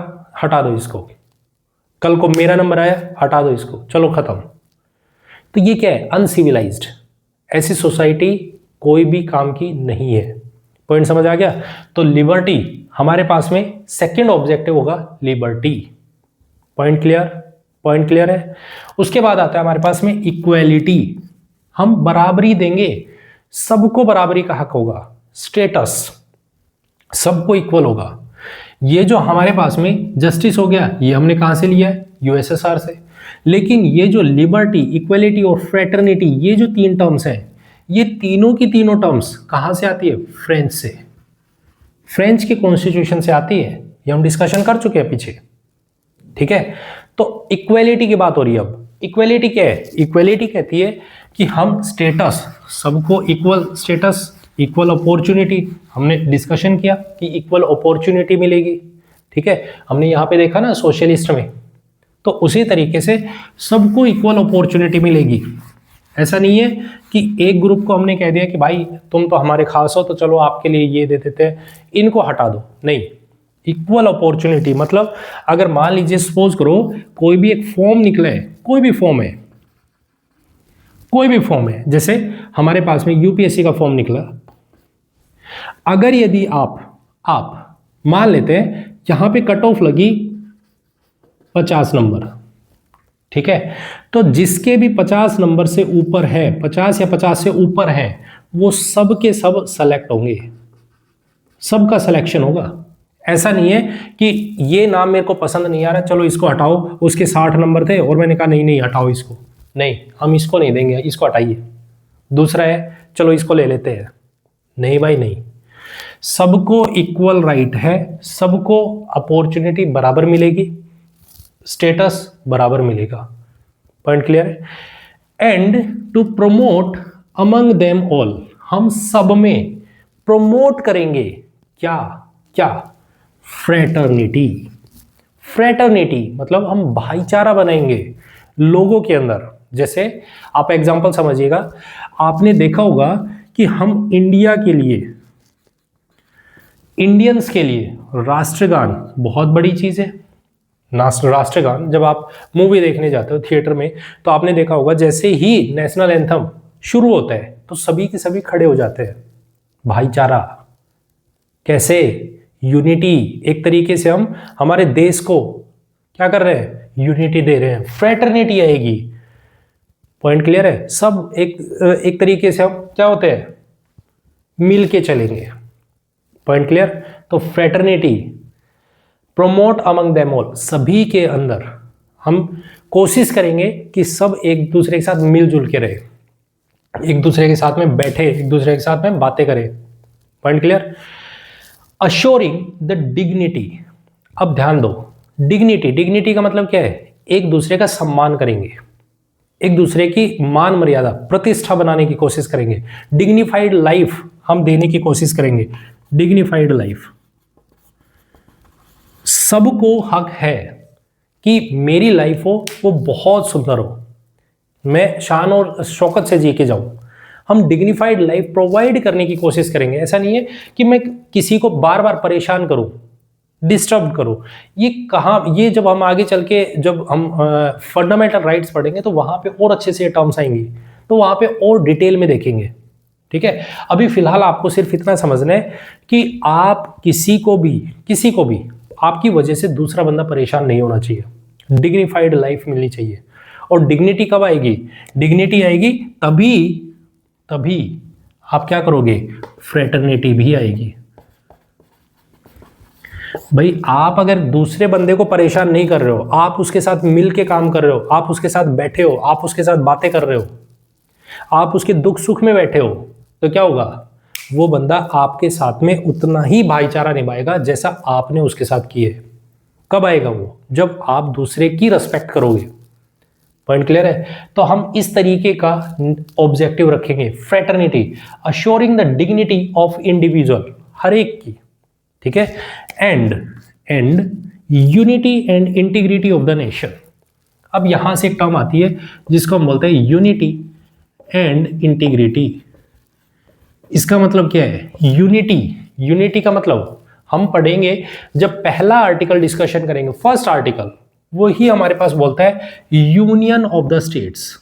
A: हटा दो इसको। कल को मेरा नंबर आया, हटा दो इसको, चलो खत्म। तो ये क्या है? अनसिविलाइज्ड। ऐसी सोसाइटी कोई भी काम की नहीं है। पॉइंट समझ आ गया? तो लिबर्टी हमारे पास में सेकंड ऑब्जेक्टिव होगा, liberty. Point clear? Point clear है। उसके बाद आता है हमारे पास में इक्वेलिटी। हम बराबरी देंगे, सबको बराबरी का हक होगा। स्टेटस, सबको इक्वल होगा। ये जो हमारे पास में जस्टिस हो गया, ये हमने कहां से लिया है? यूएसएसआर से। लेकिन ये जो लिबर्टी, इक्वेलिटी और फ्रेटर्निटी, ये जो तीन टर्म्स हैं, ये तीनों की तीनों टर्म्स कहां से आती है? फ्रेंच से। फ्रेंच के कॉन्स्टिट्यूशन से आती है, ये हम डिस्कशन कर चुके हैं पीछे। ठीक है, तो इक्वेलिटी की बात हो रही है। अब इक्वेलिटी क्या है? इक्वेलिटी कहती है कि हम स्टेटस, सबको इक्वल स्टेटस, इक्वल अपॉर्चुनिटी। हमने डिस्कशन किया कि इक्वल अपॉर्चुनिटी मिलेगी। ठीक है, हमने यहां पे देखा ना सोशलिस्ट में, तो उसी तरीके से सबको इक्वल अपॉर्चुनिटी मिलेगी। ऐसा नहीं है कि एक ग्रुप को हमने कह दिया कि भाई तुम तो हमारे खास हो, तो चलो आपके लिए ये दे देते हैं, इनको हटा दो। नहीं, इक्वल अपॉर्चुनिटी मतलब अगर मान लीजिए सपोज करो कोई भी एक फॉर्म निकला है, कोई भी फॉर्म है, कोई भी फॉर्म है, जैसे हमारे पास में यूपीएससी का फॉर्म निकला। अगर यदि आप मान लेते हैं यहां पे कट ऑफ लगी 50 नंबर, ठीक है, तो जिसके भी 50 नंबर से ऊपर है, 50 या 50 से ऊपर है, वो सब के सब सेलेक्ट होंगे, सबका सिलेक्शन होगा। ऐसा नहीं है कि ये नाम मेरे को पसंद नहीं आ रहा, चलो इसको हटाओ, उसके 60 नंबर थे और मैंने कहा नहीं नहीं हटाओ इसको, नहीं हम इसको नहीं देंगे, इसको हटाइए। दूसरा है चलो इसको ले लेते हैं, नहीं भाई नहीं, सबको इक्वल राइट है, सबको अपॉर्चुनिटी बराबर मिलेगी, स्टेटस बराबर मिलेगा। पॉइंट क्लियर है। And to promote among them all, हम सब में प्रोमोट करेंगे क्या क्या? फ्रेटर्निटी। फ्रेटर्निटी मतलब हम भाईचारा बनाएंगे लोगों के अंदर। जैसे आप एग्जांपल समझिएगा, आपने देखा होगा कि हम इंडिया के लिए, इंडियंस के लिए राष्ट्रगान बहुत बड़ी चीज है। राष्ट्रगान जब आप मूवी देखने जाते हो थिएटर में, तो आपने देखा होगा जैसे ही नेशनल एंथम शुरू होता है तो सभी के सभी खड़े हो जाते हैं। भाईचारा कैसे? यूनिटी, एक तरीके से हम हमारे देश को क्या कर रहे हैं? यूनिटी दे रहे हैं, फ्रेटर्निटी आएगी। पॉइंट क्लियर है। सब एक तरीके से हम क्या होते हैं? मिल के चलेंगे। Point clear. तो fraternity, promote among them all, सभी के अंदर हम कोशिश करेंगे कि सब एक दूसरे के साथ मिलजुल के रहे, एक दूसरे के साथ में बैठे, एक दूसरे के साथ में बातें करें। Point clear. Assuring the dignity, अब ध्यान दो, डिग्निटी, डिग्निटी का मतलब क्या है? एक दूसरे का सम्मान करेंगे, एक दूसरे की मान मर्यादा, प्रतिष्ठा बनाने की कोशिश करेंगे। डिग्निफाइड लाइफ हम देने की कोशिश करेंगे। डिग्निफाइड लाइफ, सबको हक है कि मेरी लाइफ हो वो बहुत सुंदर हो, मैं शान और शौकत से जी के जाऊं। हम डिग्निफाइड लाइफ प्रोवाइड करने की कोशिश करेंगे। ऐसा नहीं है कि मैं किसी को बार बार परेशान करूं, डिस्टर्ब करूं। ये कहाँ, ये जब हम आगे चल के जब हम फंडामेंटल राइट्स पढ़ेंगे तो वहां पे और अच्छे से टर्म्स आएंगी, तो वहां पे और डिटेल में देखेंगे। ठीक है, अभी फिलहाल आपको सिर्फ इतना समझना है कि आप किसी को भी आपकी वजह से दूसरा बंदा परेशान नहीं होना चाहिए। डिग्निफाइड लाइफ मिलनी चाहिए। और डिग्निटी कब आएगी? डिग्निटी आएगी तभी आप क्या करोगे? फ्रेटर्निटी भी आएगी। भाई आप अगर दूसरे बंदे को परेशान नहीं कर रहे हो, आप उसके साथ मिल के काम कर रहे हो, आप उसके साथ बैठे हो, आप उसके साथ बातें कर रहे हो, आप उसके दुख सुख में बैठे हो, तो क्या होगा? वो बंदा आपके साथ में उतना ही भाईचारा निभाएगा जैसा आपने उसके साथ किया है। कब आएगा वो? जब आप दूसरे की रिस्पेक्ट करोगे। पॉइंट क्लियर है? तो हम इस तरीके का ऑब्जेक्टिव रखेंगे, fraternity, assuring the dignity of individual, हर एक की, ठीक है, and unity and integrity of the nation. अब यहां से एक टर्म आती है जिसको हम बोलते हैं यूनिटी एंड इंटीग्रिटी। इसका मतलब क्या है? यूनिटी का मतलब हम पढ़ेंगे जब पहला आर्टिकल डिस्कशन करेंगे, फर्स्ट आर्टिकल, वो ही हमारे पास बोलता है union of the states.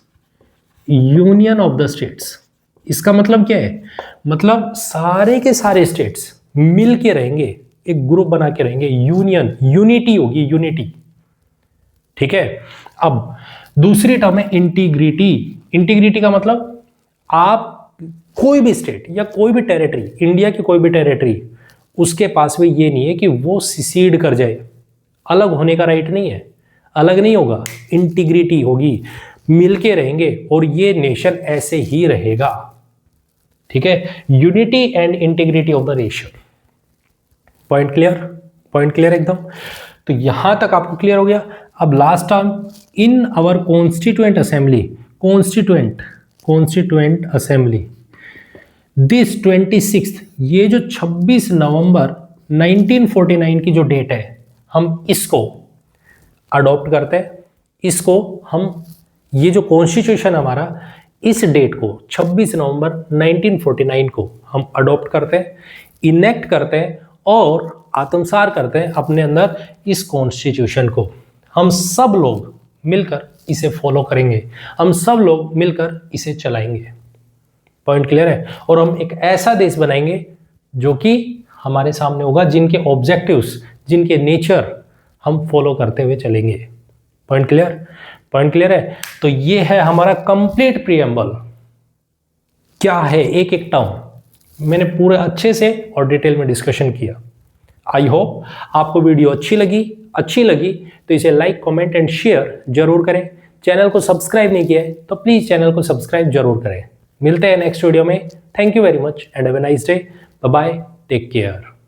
A: Union of the states इसका मतलब क्या है? मतलब सारे के सारे स्टेट्स मिल के रहेंगे, एक ग्रुप बना के रहेंगे, यूनियन, यूनिटी होगी, यूनिटी, ठीक है। अब दूसरी टर्म है इंटीग्रिटी। इंटीग्रिटी का मतलब आप कोई भी स्टेट या कोई भी टेरिटरी, इंडिया की कोई भी टेरिटरी, उसके पास में ये नहीं है कि वो सिसीड कर जाए, अलग होने का राइट नहीं है, अलग नहीं होगा, इंटीग्रिटी होगी, मिलके रहेंगे और ये नेशन ऐसे ही रहेगा, ठीक है। Unity and integrity of the nation. Point clear? Point clear एकदम? तो यहां तक आपको क्लियर हो गया। अब last term, in our constituent assembly, constituent assembly, this 26, ये जो 26 नवंबर 1949 की जो डेट है, हम इसको अडॉप्ट करते हैं। इसको हम, ये जो कॉन्स्टिट्यूशन हमारा, इस डेट को 26 नवंबर 1949 को हम अडॉप्ट करते हैं, इनेक्ट करते हैं और आत्मसार करते हैं अपने अंदर इस कॉन्स्टिट्यूशन को। हम सब लोग मिलकर इसे फॉलो करेंगे, हम सब लोग मिलकर इसे चलाएंगे। पॉइंट क्लियर है? और हम एक ऐसा देश बनाएंगे जो कि हमारे सामने होगा, जिनके ऑब्जेक्टिव्स, जिनके नेचर हम फॉलो करते हुए चलेंगे। Point clear? पॉइंट क्लियर है? तो ये है हमारा कंप्लीट प्रीएम्बल। क्या है एक एक टर्म मैंने पूरे अच्छे से और डिटेल में डिस्कशन किया। आई होप आपको वीडियो अच्छी लगी तो इसे लाइक, कमेंट एंड शेयर जरूर करें। चैनल को सब्सक्राइब नहीं किया है तो प्लीज चैनल को सब्सक्राइब जरूर करें। मिलते हैं नेक्स्ट वीडियो में। Thank you very much and have a nice day. Bye bye, take care.